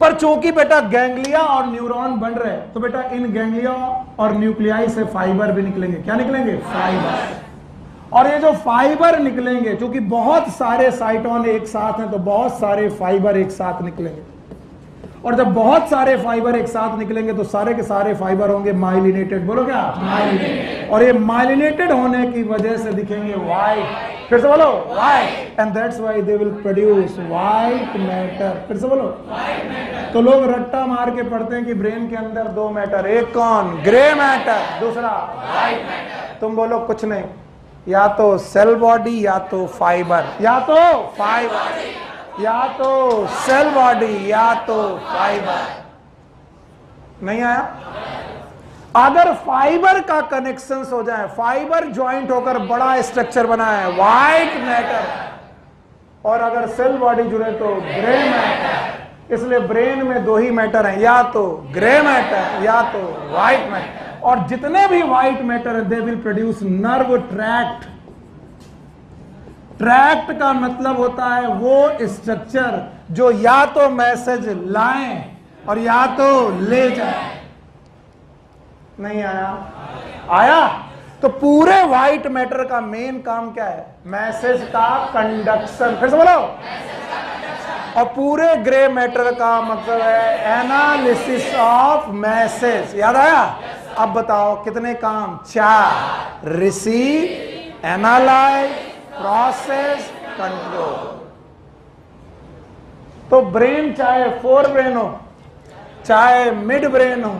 पर चूंकि बेटा गैंग्लिया और न्यूरॉन बन रहे हैं तो बेटा इन गैंग्लिया और न्यूक्लियाई से फाइबर भी निकलेंगे। क्या निकलेंगे? फाइबर। और ये जो फाइबर निकलेंगे, चूंकि बहुत सारे साइटोन एक साथ हैं तो बहुत सारे फाइबर एक साथ निकलेंगे। और जब बहुत सारे फाइबर एक साथ निकलेंगे तो सारे के सारे फाइबर होंगे माइलिनेटेड। बोलो क्या? माइलिनेटेड। और ये माइलिनेटेड होने की वजह से दिखेंगे व्हाइट। फिर से बोलो, white. And that's why they will produce white matter. फिर से बोलो, व्हाइट मैटर। तो लोग रट्टा मार के पढ़ते हैं कि ब्रेन के अंदर दो मैटर, एक कौन? ग्रे मैटर, दूसरा व्हाइट मैटर। तुम बोलो कुछ नहीं, या तो सेल बॉडी या तो फाइबर, या तो फाइबर, या तो सेल बॉडी या तो फाइबर। नहीं आया? अगर फाइबर का कनेक्शन हो जाए, फाइबर ज्वाइंट होकर बड़ा स्ट्रक्चर बना है व्हाइट मैटर, और अगर सेल बॉडी जुड़े तो ग्रे मैटर। इसलिए ब्रेन में दो ही मैटर हैं, या तो ग्रे मैटर या तो व्हाइट मैटर। और जितने भी व्हाइट मैटर है they will produce nerve tract. Tract का मतलब होता है वो स्ट्रक्चर जो या तो मैसेज लाएं और या तो ले जाए। नहीं आया? आया? तो पूरे व्हाइट मैटर का मेन काम क्या है? मैसेज का कंडक्शन। फिर से बोलो। और पूरे ग्रे मैटर का मतलब है एनालिसिस ऑफ मैसेज। याद आया? अब बताओ कितने काम? 4। Receive, analyse, process, control. तो ब्रेन चाहे फोर ब्रेन हो, चाहे मिड ब्रेन हो,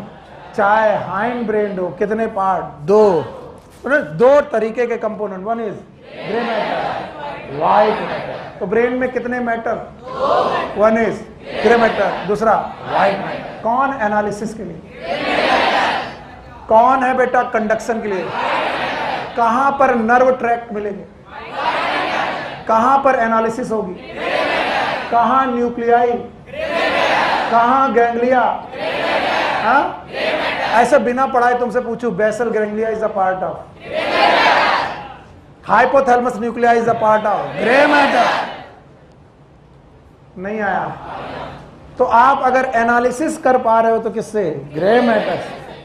चाहे हाइंड ब्रेन हो, कितने पार्ट? 2 तरीके के component. One is grey matter, white matter. तो ब्रेन में कितने matter? 2। One is grey matter, दूसरा व्हाइट मैटर। कौन? एनालिसिस के लिए। कौन है बेटा? कंडक्शन के लिए। कहां पर नर्व ट्रैक्ट मिलेंगे? कहां पर एनालिसिस होगी? कहां न्यूक्लियाई? कहां गैंग्लिया? हाँ? ऐसा बिना पढ़ाए तुमसे पूछूं, basal ganglia is a part of, hypothalamus nuclei is a part of grey matter. नहीं आया? तो आप अगर एनालिसिस कर पा रहे हो तो किससे? Grey matter.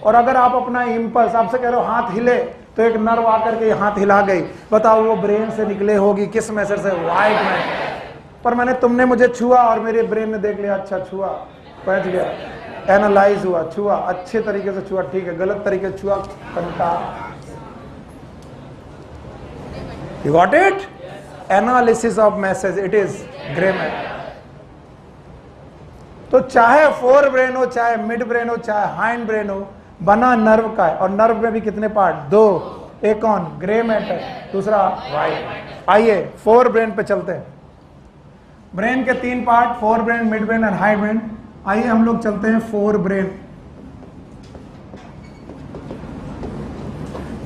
और अगर आप अपना इंपल्स, आपसे कह रहे हो हाथ हिले, तो एक नर्व आकर के हाथ हिला गई, बताओ वो ब्रेन से निकले होगी किस मैसेज से? White matter. पर तुमने मुझे छुआ और मेरे ब्रेन ने देख लिया, अच्छा छुआ, पहुंच गया, एनालाइज हुआ, छुआ, अच्छे तरीके से छुआ, ठीक है, गलत तरीके से छुआ, कंटा। You got it? Analysis of message, it is grey matter. तो चाहे फोर ब्रेन हो, चाहे मिड ब्रेन हो, चाहे हाइंड ब्रेन हो, बना नर्व का है। और नर्व में भी कितने पार्ट? 2। एक कौन? ग्रे मैटर, दूसरा व्हाइट। आइए फोर ब्रेन पे चलते हैं। ब्रेन के 3 part, fore brain, mid brain और हाइंड ब्रेन। आइए हम लोग चलते हैं फोर ब्रेन।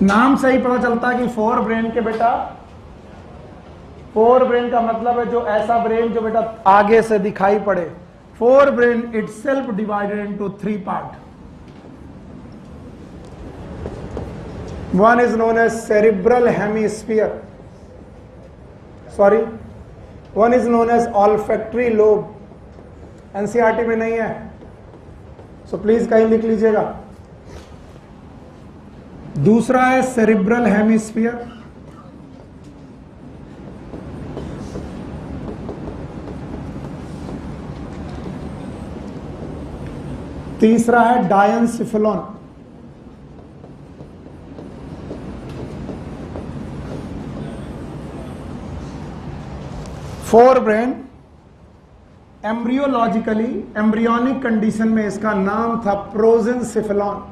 नाम से ही पता चलता है कि फोर ब्रेन के बेटा, फोर ब्रेन का मतलब है जो ऐसा ब्रेन जो बेटा आगे से दिखाई पड़े। Forebrain itself divided into 3 part. One is known as cerebral hemisphere. Sorry, one is known as olfactory lobe, NCERT में नहीं है, सो प्लीज कहीं लिख लीजिएगा। दूसरा है सेरिब्रल हेमिस्फीयर, तीसरा है डायनसिफिलॉन, फोर ब्रेन। एम्ब्रियोलॉजिकली एम्ब्रियोनिक कंडीशन में इसका नाम था प्रोजेंसिफिलॉन।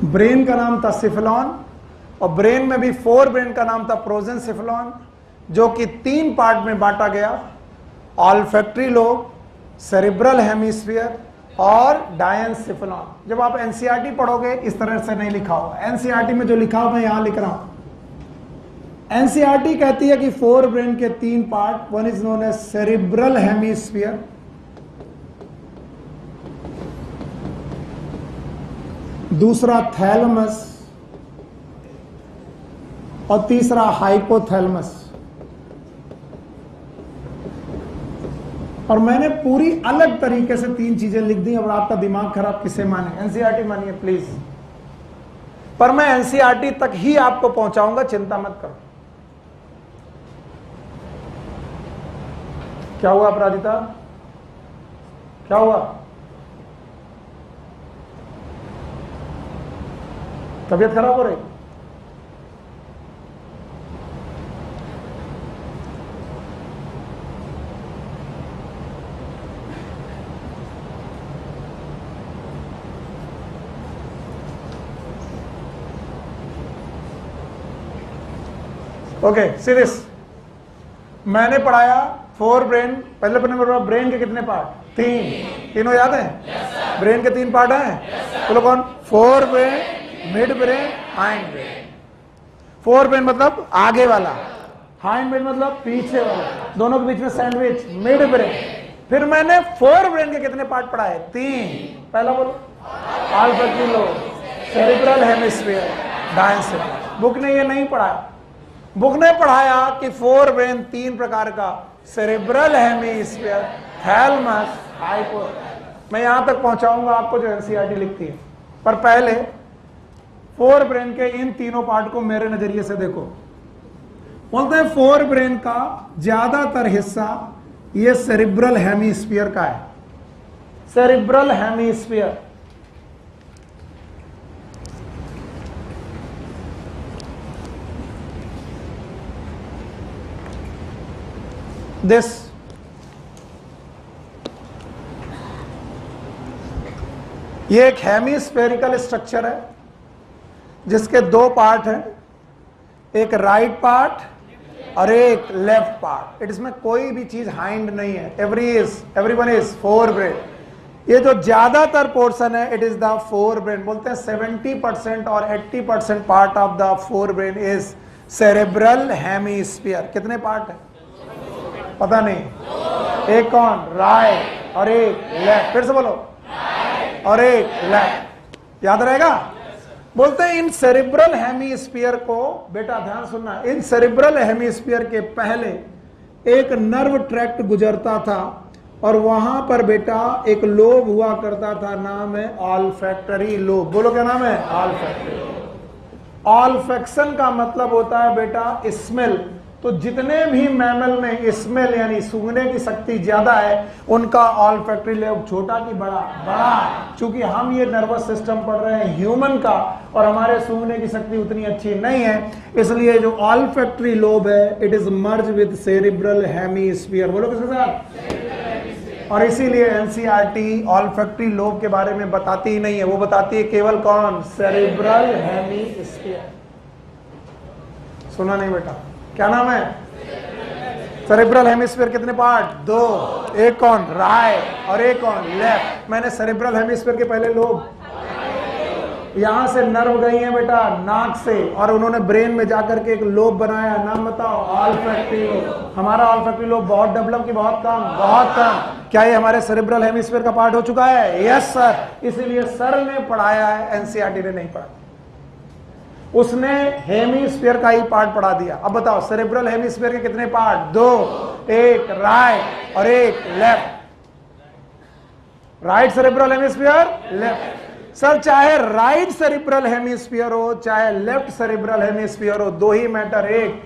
ब्रेन का नाम था सिफिलॉन, और ब्रेन में भी फोर ब्रेन का नाम था प्रोजेंसिफिलॉन, जो कि 3 पार्ट में बांटा गया, ऑल्फैक्टरी लोब, सेरिब्रल हेमिस्फीयर और डायनसिफिलॉन। जब आप एनसीईआरटी पढ़ोगे इस तरह से नहीं लिखा होगा, एनसीईआरटी में जो लिखा हो मैं यहां लिख रहा हूं। एनसीईआरटी कहती है कि फोर ब्रेन के 3 part, one is known as cerebral hemisphere, दूसरा थैलमस और तीसरा हाइपोथैलमस। और मैंने पूरी अलग तरीके से 3 चीजें लिख दी, और आपका दिमाग खराब किसे माने, एनसीईआरटी मानिए प्लीज। पर मैं एनसीईआरटी तक ही आपको पहुंचाऊंगा, चिंता मत करो। क्या हुआ अपराजिता, क्या हुआ? तबीयत खराब हो रही? ओके सी दिस, मैंने पढ़ाया फोर ब्रेन, पहले नंबर पर ब्रेन के कितने पार्ट? 3, तीनों याद हैं? ब्रेन के 3 पार्ट हैं, बोलो कौन? Fore brain, mid brain, hind brain. Fore brain मतलब आगे वाला, हाइंड ब्रेन मतलब पीछे वाला, दोनों के बीच में सैंडविच, मिड ब्रेन। फिर मैंने फोर ब्रेन के कितने पार्ट पढ़ाए? 3। पहला बोलो, olfactory lobe, cerebral hemisphere, diencephalon. Book ने ये नहीं पढ़ाया। बुक ने पढ़ाया कि फोर ब्रेन 3 प्रकार का, सेरिब्रल हेमिस्फीयर, थैलमस, हाइपोथैलमस। मैं यहां तक पहुंचाऊंगा आपको जो एनसीईआरटी लिखती है, पर पहले फोर ब्रेन के इन तीनों पार्ट को मेरे नजरिए से देखो। बोलते हैं फोर ब्रेन का ज्यादातर हिस्सा ये सेरिब्रल हेमिस्फीयर का है, सेरिब्रल हेमिस्फीयर। दिस ये एक हेमिस्फेरिकल स्ट्रक्चर है जिसके 2 पार्ट हैं, एक राइट पार्ट और एक लेफ्ट पार्ट। इट इसमें कोई भी चीज हाइंड नहीं है, एवरीवन इज फोर ब्रेन। ये जो ज्यादातर पोर्शन है it is the fore brain. बोलते हैं 70% और 80% part of the fore brain is cerebral hemisphere. कितने पार्ट है पता नहीं, एक कौन? राइट और एक लेफ्ट। फिर से बोलो, और एक लेफ्ट, याद रहेगा। बोलते हैं इन सेरिब्रल हेमिस्फीयर को, बेटा ध्यान सुनना, इन सेरिब्रल हेमिस्फीयर के पहले एक नर्व ट्रैक्ट गुजरता था, और वहां पर बेटा एक लोब हुआ करता था, नाम है ऑल्फैक्टरी लोब। बोलो क्या नाम है? Olfactory lobe. ऑल्फैक्शन का मतलब होता है बेटा स्मेल। तो जितने भी मैमल में स्मेल यानी सूंघने की शक्ति ज्यादा है, उनका ऑल्फैक्टरी लोब छोटा कि बड़ा? बड़ा। चूंकि हम ये नर्वस सिस्टम पढ़ रहे हैं ह्यूमन का, और हमारे सूंघने की शक्ति उतनी अच्छी नहीं है, इसलिए जो ऑल्फैक्टरी लोब है it is merge with cerebral hemisphere. बोलो किसके साथ? और इसीलिए एनसीईआरटी ऑल्फैक्टरी लोब के बारे में बताती ही नहीं है, वो बताती है केवल कौन? Cerebral hemisphere. सुना नहीं बेटा? क्या नाम है? सेरिब्रल हेमिस्फीयर कितने पार्ट? 2, एक कौन? राइट और एक कौन? लेफ्ट। मैंने सेरिब्रल हेमिस्फीयर के पहले लोब, यहां से नर्व गई है बेटा नाक से, और उन्होंने ब्रेन में जाकर के एक लोब बनाया, नाम बताओ? Olfactory lobe. हमारा ऑल्फैक्टरी लोब बहुत डेवलप की बहुत कम? बहुत कम। क्या ये हमारे सेरिब्रल हेमिस्फीयर का पार्ट हो चुका है? Yes sir. इसीलिए सर ने पढ़ाया है, एनसीईआरटी ने नहीं पढ़ा। उसने हेमीस्फीयर का ही पार्ट पढ़ा दिया। अब बताओ सेरेब्रल हेमीस्फीयर के कितने पार्ट? दो, एक राइट और एक left. Right cerebral hemisphere, left. Sir चाहे राइट सेरेब्रल हेमीस्फीयर हो चाहे लेफ्ट सेरेब्रल हेमीस्फीयर हो, दो ही मैटर, एक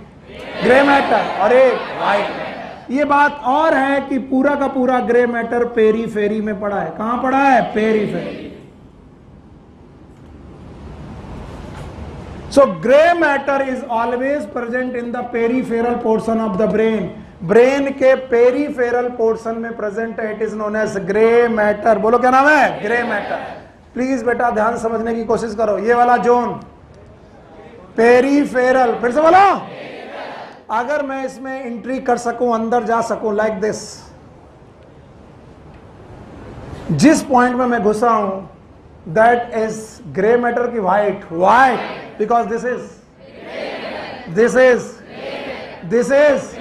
ग्रे मैटर और एक व्हाइट। ये बात और है कि पूरा का पूरा ग्रे मैटर पेरीफेरी में पड़ा है। कहां पड़ा है? Periphery. So gray matter is always present in the peripheral portion of the brain. Brain के पेरीफेरल पोर्शन में प्रेजेंट है, it is known as grey matter. बोलो क्या नाम है? Grey matter. प्लीज बेटा ध्यान समझने की कोशिश करो। ये वाला जोन पेरीफेरल, फिर से बोलो। अगर मैं इसमें एंट्री कर सकूं, अंदर जा सकूं लाइक दिस, जिस पॉइंट में मैं घुसा हूं दैट इज ग्रे मैटर की white. White because this is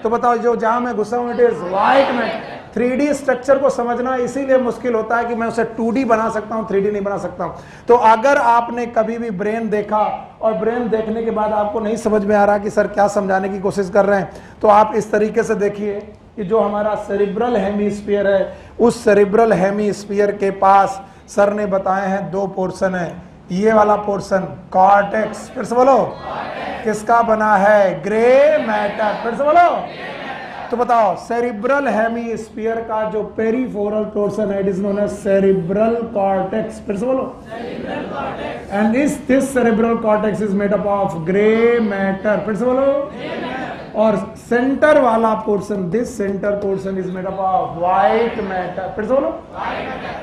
तो बताओ जो जहां मैं घुसा हूं it is white matter. 3D structure को समझना इसीलिए मुश्किल होता है कि मैं उसे 2D बना सकता हूं, 3D नहीं बना सकता हूं। तो अगर आपने कभी भी ब्रेन देखा और ब्रेन देखने के बाद आपको नहीं समझ में आ रहा कि सर क्या समझाने की कोशिश कर रहे हैं, तो आप इस तरीके से देखिए कि जो हमारा सेरिब्रल हेमीस्फीयर है, उस सेरिब्रल हेमीस्फीयर के पास सर ने बताए हैं दो पोर्शन है। ये वाला पोर्शन कॉर्टेक्स, फिर से बोलो, किसका बना है? Grey matter. फिर से बोलो। तो बताओ सेरिब्रल हेमीस्फीयर का जो पेरीफेरल पोर्शन है it is known as cerebral cortex. फिर से बोलो। And this cerebral cortex is made up of grey matter. फिर से बोलो। और सेंटर वाला portion, this centre portion is made up of white matter. फिर से बोलो।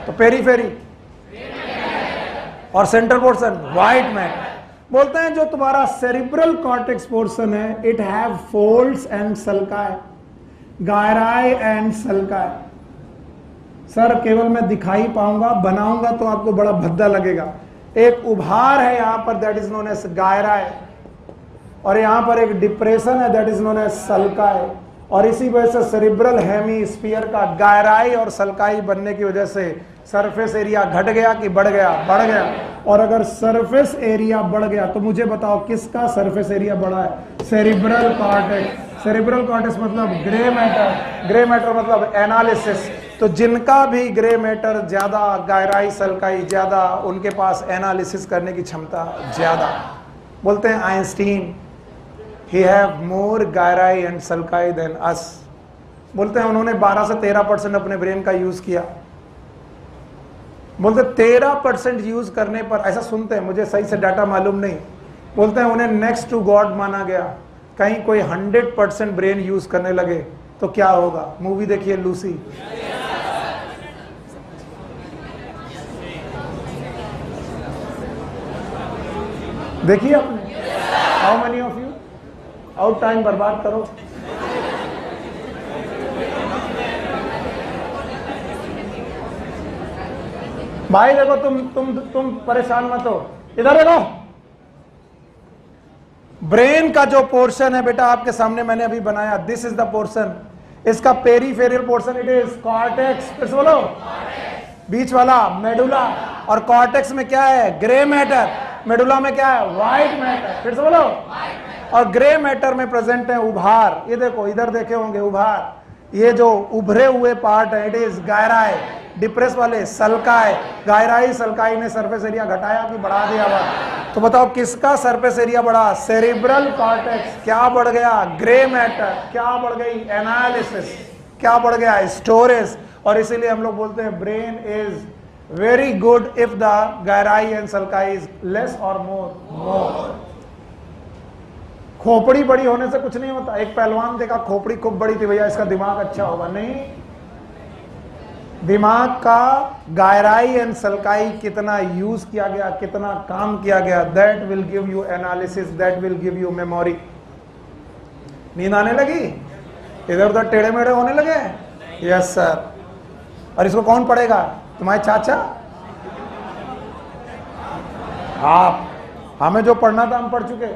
तो पेरीफेरी और सेंटर पोर्शन व्हाइट मैटर। बोलते हैं जो तुम्हारा सेरिब्रल कॉर्टेक्स पोर्शन है it have folds and sulci, gyri and sulci. Sir केवल मैं दिखाई पाऊंगा, बनाऊंगा तो आपको बड़ा भद्दा लगेगा। एक उभार है यहां पर that is known as gyri, और यहां पर एक डिप्रेशन है that is known as sulci. और इसी वजह से सेरिब्रल हेमीस्फीयर का गायराई और सल्काई बनने की वजह से सरफेस एरिया घट गया कि बढ़ गया? बढ़ गया। और अगर सरफेस एरिया बढ़ गया तो मुझे बताओ किसका सरफेस एरिया बढ़ा है? Cerebral cortex. सेरिब्रल कॉर्टेक्स मतलब ग्रे मैटर, ग्रे मैटर मतलब एनालिसिस। तो जिनका भी ग्रे मैटर ज्यादा, गायराई सल्काई ज्यादा, उनके पास एनालिसिस करने की क्षमता ज्यादा। बोलते हैं Einstein he have more gyri and sulci than us. बोलते हैं उन्होंने 12 से 13% अपने ब्रेन का यूज किया। बोलते 13% यूज करने पर, ऐसा सुनते हैं, मुझे सही से डाटा मालूम नहीं, बोलते हैं उन्हें नेक्स्ट टू गॉड माना गया। कहीं कोई 100% ब्रेन यूज करने लगे तो क्या होगा? मूवी देखिए लूसी। देखिए आपने? How many of you? Out time बर्बाद करो। भाई देखो, तुम परेशान मत हो, इधर देखो। ब्रेन का जो पोर्शन है बेटा आपके सामने मैंने अभी बनाया, दिस इज द पोर्शन। इसका peripheral portion it is cortex. फिर से बोलो। बीच वाला मेडुला, और कॉर्टेक्स में क्या है? Grey matter. मेडुला में क्या है? White matter. फिर से बोलो। और ग्रे मैटर में प्रेजेंट है उभार। ये देखो, इधर देखे होंगे उभार, ये जो उभरे हुए पार्ट है इट इज गायराई, डिप्रेस वाले सल्काई। गायराई सल्काई ने सरफेस एरिया घटाया कि बढ़ा दिया? तो बताओ किसका सरफेस एरिया बढ़ा? Cerebral cortex. क्या बढ़ गया? Grey matter. क्या बढ़ गई? एनालिसिस। क्या बढ़ गया? स्टोरेज। और इसीलिए हम लोग बोलते हैं brain is very good if the gyri and sulci is less और मोर। खोपड़ी बड़ी होने से कुछ नहीं होता। एक पहलवान देखा खोपड़ी खूब बड़ी थी, भैया इसका दिमाग अच्छा होगा। नहीं, दिमाग का गायराई एंड सल्काई कितना यूज किया गया, कितना काम किया गया, that will give you analysis, that will give you memory. नींद आने लगी? इधर उधर टेढ़े मेढ़े होने लगे? Yes sir. और इसको कौन पढ़ेगा? तुम्हारे चाचा? आप? हमें जो पढ़ना था हम पढ़ चुके।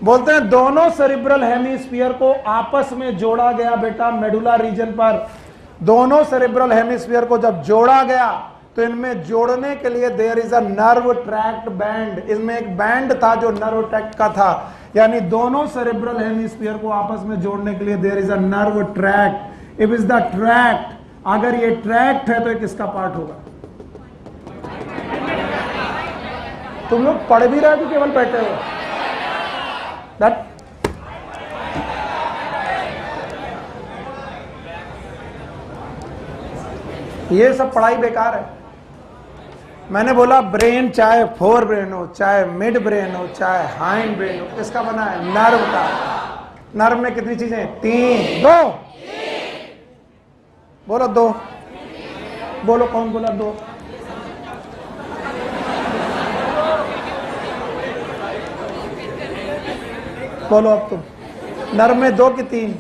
बोलते हैं दोनों सेरिब्रल हेमीस्फीयर को आपस में जोड़ा गया बेटा मेडुला रीजन पर। दोनों सेरिब्रल हेमीस्फीयर को जब जोड़ा गया तो इनमें जोड़ने के लिए there is a nerve tract band, इसमें एक बैंड था जो नर्व ट्रैक्ट का था, यानी दोनों सेरेब्रल हेमिस्फीयर को आपस में जोड़ने के लिए there is a nerve tract. If is the tract, अगर ये ट्रैक्ट है तो ये किसका पार्ट होगा? तुम लोग पढ़ भी रहे हो केवल बैठे हो? दैट ये सब पढ़ाई बेकार है। मैंने बोला ब्रेन चाहे फोर ब्रेन हो, चाहे मिड ब्रेन हो, चाहे हाइंड ब्रेन हो, किसका बना है? नर्व का। नर्व में कितनी चीजें? 3, 2 बोलो, 2 बोलो, कौन बोला 2? बोलो अब तुम। नर्व में 2 की 3?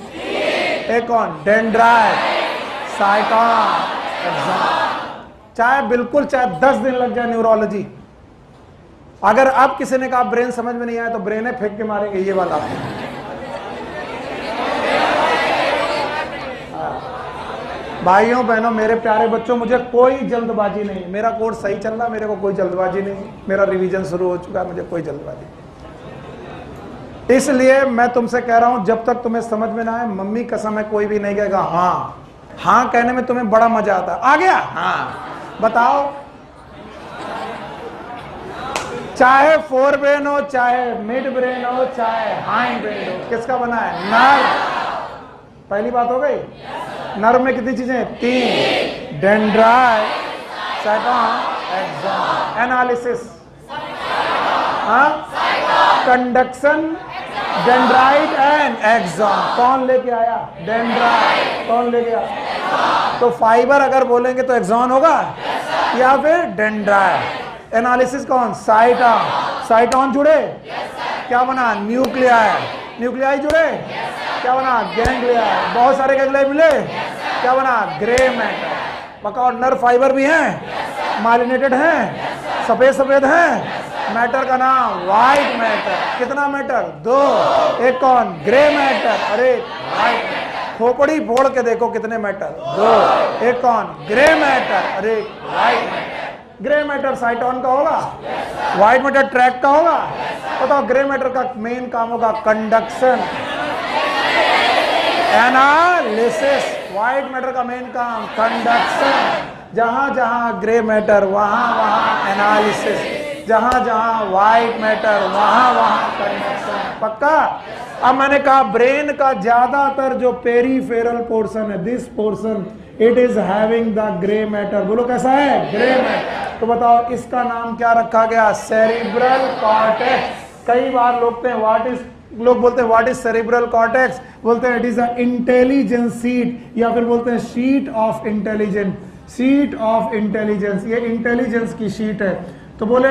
एक कौन? डेंड्राइट, साइटॉन, चाहे बिल्कुल चाहे 10 दिन लग जाए न्यूरोलॉजी, अगर अब किसी ने कहा ब्रेन समझ में नहीं आया तो ब्रेन है फेंक के मारेंगे ये वाला। भाइयों बहनों मेरे प्यारे बच्चों, मुझे कोई जल्दबाजी नहीं, मेरा कोर्स सही चल रहा, मेरे को कोई जल्दबाजी नहीं, मेरा रिवीजन शुरू हो चुका है, मुझे कोई जल्दबाजी नहीं। इसलिए मैं तुमसे कह रहा हूं, जब तक तुम्हें समझ में ना आए, मम्मी कसम है कोई भी नहीं कहेगा हाँ। हाँ कहने में तुम्हें बड़ा मजा आता है। आ गया? हाँ बताओ। चाहे फोर ब्रेन हो, चाहे मिड ब्रेन हो, चाहे हाइंड ब्रेन हो, किसका बना है? नर्व। पहली बात हो गई। नर्व में कितनी चीजें? 3, डेंड्राइट, साइटॉन, एक्सॉन। एनालिसिस, हाँ, कंडक्शन, डेंड्राइट एंड एक्सॉन। कौन लेके आया? डेंड्राइट। कौन लेके आया? तो फाइबर अगर बोलेंगे तो एक्सॉन होगा या फिर डेंड्राइट। एनालिसिस कौन? साइटॉन। साइटॉन जुड़े? क्या बना? न्यूक्लियाई। न्यूक्लियाई जुड़े? क्या बना? गैंग्लियाई। बहुत सारे गैंग्लियाई मिले? क्या बना? Grey matter. पका। और नर्व फाइबर भी हैं, माइलिनेटेड हैं, सफेद सफेद हैं। मैटर का नाम व्हाइट मैटर। कितना मैटर? 2। एक कौन? Grey matter. अरे व्हाइट मैटर। खोपड़ी फोड़ के देखो कितने मैटर? 2। एक कौन? Grey matter. अरे white matter. Grey matter cyton का होगा, व्हाइट मैटर ट्रैक का होगा। बताओ ग्रे मैटर का मेन काम होगा कंडक्शन, एनालिसिस। व्हाइट मैटर का मेन काम कंडक्शन। जहां जहां ग्रे मैटर वहां वहां एनालिसिस, जहां जहां व्हाइट मैटर वहां वहां कंडक्शन। पक्का? अब मैंने कहा ब्रेन का ज्यादातर जो पेरीफेरल पोर्शन है, this portion it is having the grey matter. बोलो कैसा है? Grey matter. तो बताओ इसका नाम क्या रखा गया? Cerebral cortex. कई बार लोग बोलते हैं व्हाट इज सेरिब्रल कॉर्टेक्स? बोलते हैं it is a intelligence seat, या फिर बोलते हैं sheet of intelligence. Seat of intelligence, ये इंटेलिजेंस की शीट है। तो बोले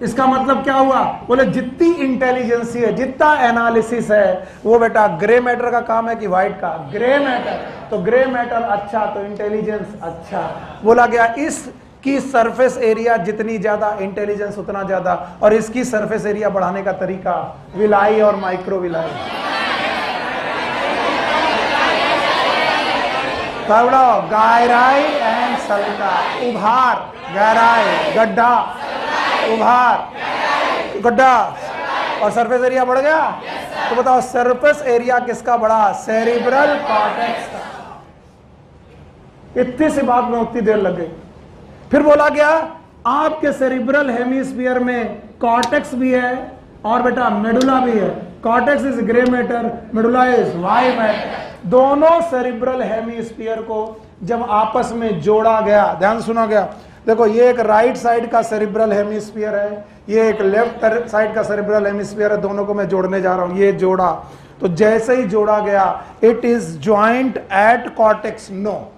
इसका मतलब क्या हुआ? बोले जितनी इंटेलिजेंसी है, जितना एनालिसिस है, वो बेटा ग्रे मैटर का काम है कि व्हाइट का? Grey matter. तो ग्रे मैटर अच्छा तो इंटेलिजेंस अच्छा। बोला गया इसकी सरफेस एरिया जितनी ज्यादा, इंटेलिजेंस उतना ज्यादा। और इसकी सरफेस एरिया बढ़ाने का तरीका विलाई और माइक्रोविलाई। गहराई एंड सल्का। उभार, गहराई, गड्ढा, उभार, गड्ढा, और सरफेस एरिया बढ़ गया। तो बताओ सरफेस एरिया किसका बढ़ा? सेरिब्रल कॉर्टेक्स का। इतनी सी बात में उतनी देर लग गई। फिर बोला गया आपके सेरिब्रल हेमिस्फीयर में कॉर्टेक्स भी है और बेटा मेडुला भी है। Cortex is grey matter, medulla is white matter. दोनों सेरिब्रल हेमिस्फीयर को जब आपस में जोड़ा गया, ध्यान सुना गया, देखो ये एक राइट साइड का सेरिब्रल हेमिस्फीयर है, ये एक लेफ्ट साइड का सेरिब्रल हेमिस्फीयर है, दोनों को मैं जोड़ने जा रहा हूं। ये जोड़ा, तो जैसे ही जोड़ा गया it is joint at cortex. No,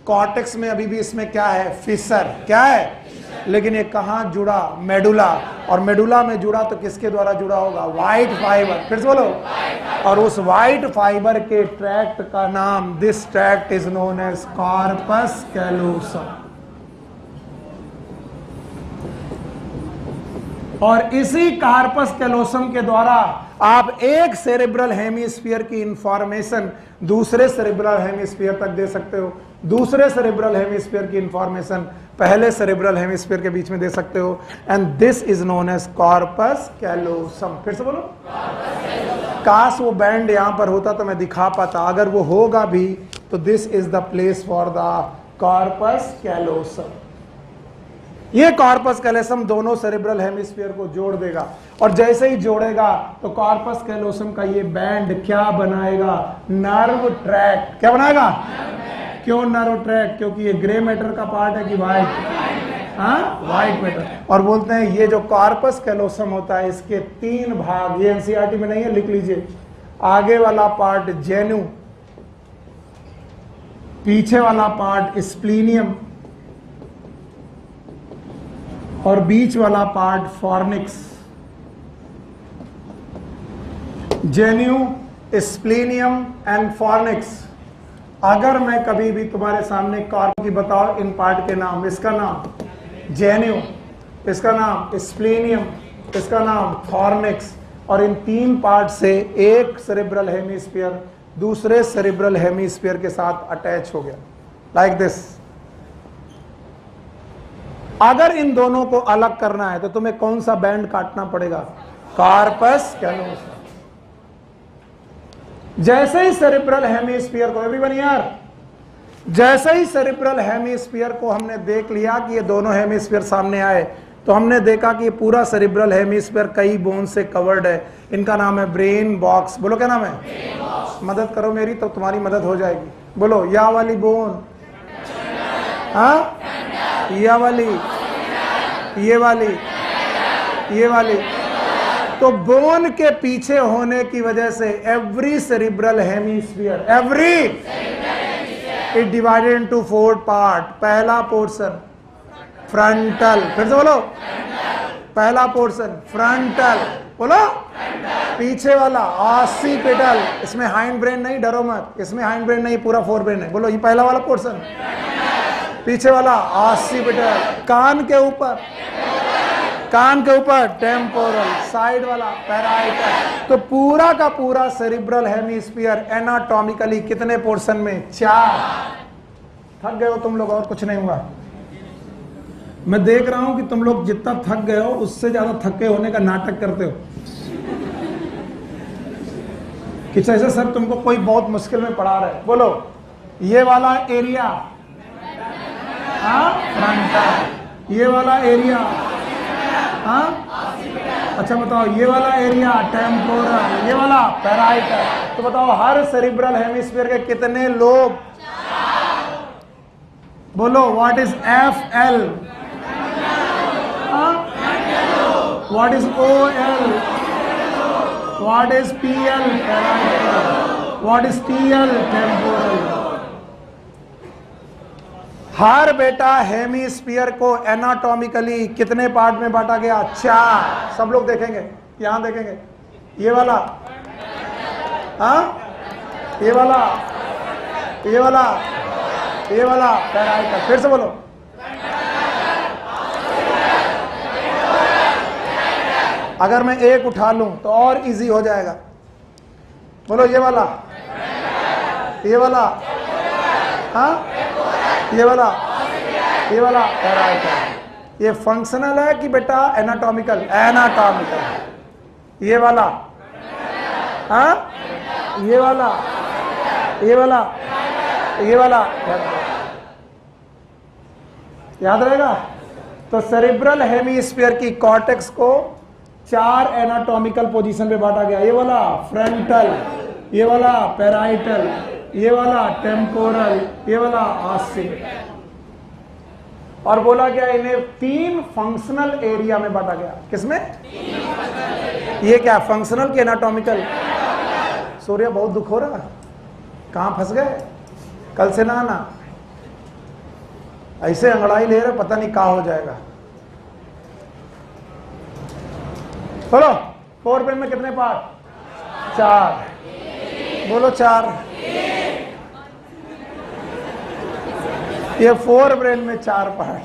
cortex में अभी भी इसमें क्या है? फिशर। क्या है? लेकिन ये कहां जुड़ा? मेडुला। और मेडुला में जुड़ा तो किसके द्वारा जुड़ा होगा? White fibre. फिर से बोलो। और उस व्हाइट फाइबर के ट्रैक्ट का नाम, this tract is known as corpus callosum. और इसी कार्पस कैलोसम के द्वारा आप एक सेरेब्रल हेमिस्फीयर की इंफॉर्मेशन दूसरे सेरेब्रल हेमिस्फीयर तक दे सकते हो। दूसरे सेरेब्रल हेमिस्फीयर की इंफॉर्मेशन पहले सेरेब्रल हेमिस्फीयर के बीच में दे सकते हो, and this is known as corpus callosum. फिर से बोलो, काश वो बैंड यहां पर होता तो मैं दिखा पाता, अगर वो होगा भी तो this is the place for the corpus callosum. ये कॉर्पस कैलोसम दोनों सेरेब्रल हेमिस्फीयर को जोड़ देगा, और जैसे ही जोड़ेगा तो कॉर्पस कैलोसम का ये बैंड क्या बनाएगा, नर्व ट्रैक्ट। क्या बनाएगा? क्यों नर्व ट्रैक्ट? क्योंकि ये ग्रे मैटर का पार्ट है कि व्हाइट? हाँ, व्हाइट मैटर। और बोलते हैं ये जो कॉर्पस कैलोसम होता है इसके 3 भाग, ये एनसीईआरटी में नहीं है, लिख लीजिए। आगे वाला पार्ट जेन्यू, पीछे वाला पार्ट स्प्लीनियम, और बीच वाला part fornix. Genu, splenium and fornix. अगर मैं कभी भी तुम्हारे सामने कॉर्प की बताओ इन पार्ट के नाम, इसका नाम जेन्यू, इसका नाम स्प्लीनियम, इसका नाम फॉर्निक्स, और इन 3 पार्ट से एक सेरेब्रल हेमिस्फीयर दूसरे सेरेब्रल हेमिस्फीयर के साथ अटैच हो गया, लाइक दिस। अगर इन दोनों को अलग करना है तो तुम्हें कौन सा बैंड काटना पड़ेगा? Corpus callosum. जैसे ही सेरेब्रल हेमिस्फीयर को, एवरीवन यार, जैसे ही सेरेब्रल हेमिस्फीयर को हमने देख लिया कि ये दोनों हेमिस्फीयर सामने आए, तो हमने देखा कि ये पूरा सेरेब्रल हेमिस्फीयर कई बोन से कवर्ड है। इनका नाम है ब्रेन बॉक्स। बोलो क्या नाम है? मदद करो मेरी तो तुम्हारी मदद हो जाएगी। बोलो, या वाली बोन, हाँ, या वाली, ये वाली, ये वाली। तो बोन के पीछे होने की वजह से every cerebral hemisphere, every it divided into 4 part. पहला पोर्शन फ्रंटल, फिर से बोलो, पहला पोर्शन फ्रंटल, बोलो, पीछे वाला ऑसिपिटल। इसमें हाइंड ब्रेन नहीं, डरो मत, इसमें हाइंड ब्रेन नहीं, पूरा 4 ब्रेन है। बोलो, ये पहला वाला पोर्शन, पीछे वाला ऑसिपिटल, कान के ऊपर, कान के ऊपर टेम्पोरल, साइड वाला पैराइटल। तो पूरा का पूरा सेरिब्रल हेमिस्फीयर एनाटॉमिकली कितने पोर्शन में? 4। थक गए हो तुम लोग, और कुछ नहीं हुआ। मैं देख रहा हूं कि तुम लोग जितना थक गए हो उससे ज्यादा थके होने का नाटक करते हो कि जैसे सर तुमको कोई बहुत मुश्किल में पढ़ा रहा है। बोलो, ये वाला एरिया, हाँ, फ्रंटल। ये वाला एरिया, हाँ, अच्छा बताओ, ये वाला एरिया टेम्पोरल, ये वाला पैराइटल। तो बताओ हर सेरिब्रल हेमिस्फीयर के कितने लोब? बोलो, what is FL? What is OL? What is PL? Parietal. What is TL? Temporal. हर बेटा हेमिस्फीयर को एनाटॉमिकली कितने पार्ट में बांटा गया? 4। सब लोग देखेंगे, यहां देखेंगे, ये वाला, हाँ, ये वाला, ये वाला, ये वाला पैराइटल। फिर से बोलो, अगर मैं एक उठा लूं तो और इजी हो जाएगा। बोलो, ये वाला, ये वाला, हाँ, ये वाला, ये वाला पैराइटल। ये फंक्शनल है कि बेटा एनाटॉमिकल? एनाटॉमिकल। ये वाला, हाँ, ये वाला, ये वाला, ये वाला, याद रहेगा। तो सेरिब्रल हेमिस्फीयर की कॉर्टेक्स को 4 एनाटॉमिकल पोजीशन पे बांटा गया। ये वाला फ्रंटल, ये वाला पैराइटल, ये वाला टेम्पोरल, ये वाला ऑसिपिटल। और बोला गया इन्हें 3 फंक्शनल एरिया में बांटा गया। किसमें? ये क्या फंक्शनल के एनाटॉमिकल? सूर्य बहुत दुख हो रहा है, कहां फंस गए? कल से ना आना, ऐसे अंगड़ाई ले रहे, पता नहीं कहां हो जाएगा। बोलो, 4 ब्रेन में कितने पार्ट? 4। बोलो 4। ये 4 ब्रेन में 4 पार्ट।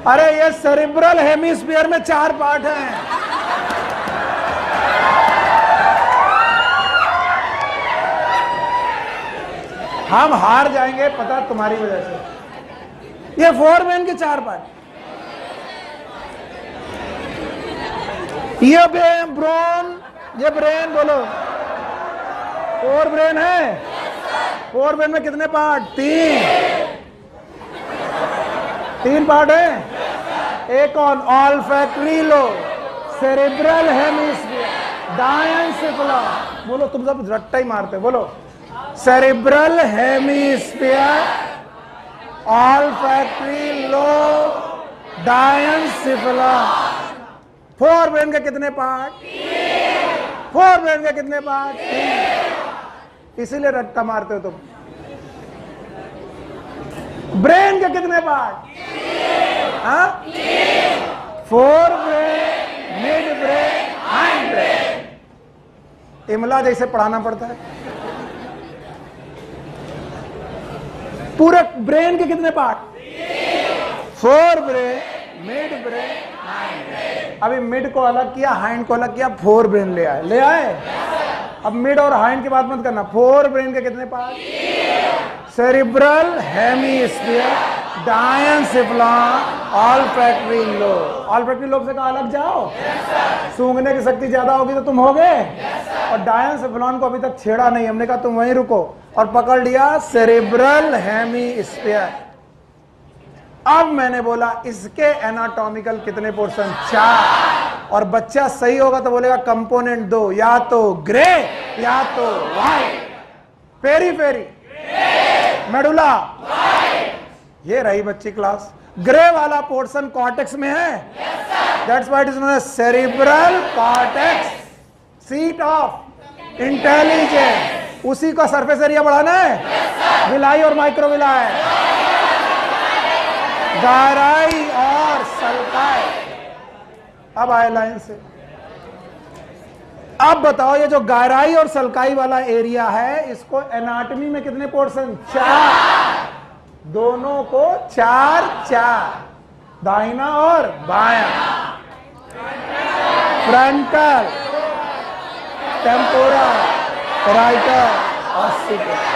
अरे ये सेरिब्रल हेमिस्फीयर में 4 पार्ट हैं। हम हार जाएंगे पता तुम्हारी वजह से। ये फोरब्रेन के 4 पार्ट, ये ब्रेन बोलो, फोरब्रेन है। फोरब्रेन में कितने पार्ट? 3 पार्ट है। एक कौन? Olfactory lobe, cerebral hemisphere, diencephalon. बोलो, तुम सब रट्टा ही मारते, बोलो। Cerebral hemisphere, olfactory lobe, diencephalon. Forebrain के कितने पार्ट? 3। फोरब्रेन के कितने पार्ट? 3। इसीलिए रट्टा मारते हो तुम। ब्रेन के कितने part? 3। Forebrain, mid brain, hind brain. इमला जैसे पढ़ाना पड़ता है। पूरे ब्रेन के कितने part? 4 brain, mid brain, hind brain. अभी मिड को अलग किया, हाइंड को अलग किया, 4 ब्रेन ले आए, ले आए। अब मिड और हाइंड की बात मत करना। 4 ब्रेन के कितने part? Cerebral hemisphere, diencephalon, olfactory lobe. Olfactory lobe से कहा अलग जाओ। सूंघने की शक्ति ज्यादा होगी तो तुम होगे। और डायंसेफेलॉन को अभी तक छेड़ा नहीं, हमने कहा तुम वहीं रुको, और पकड़ लिया सेरिब्रल हेमिस्फीयर। अब मैंने बोला इसके एनाटॉमिकल कितने पोर्शन? 4। और बच्चा सही होगा तो बोलेगा कंपोनेंट 2, या तो ग्रे या तो व्हाइट। पेरीफेरी, मेडुला, ये रही बच्ची क्लास। ग्रे वाला पोर्शन कॉर्टेक्स में है। That's why it is known as cerebral cortex, seat of intelligence. उसी का सरफेस एरिया बढ़ाना है। विलाई और माइक्रोविलाई, गहराई और सल्काई। अब आए लाइन से। अब बताओ, ये जो गहराई और सल्काई वाला एरिया है, इसको एनाटॉमी में कितने पोर्शन? 4। दोनों को 4-4, दाहिना और बायां। Frontal, temporal, parietal, occipital.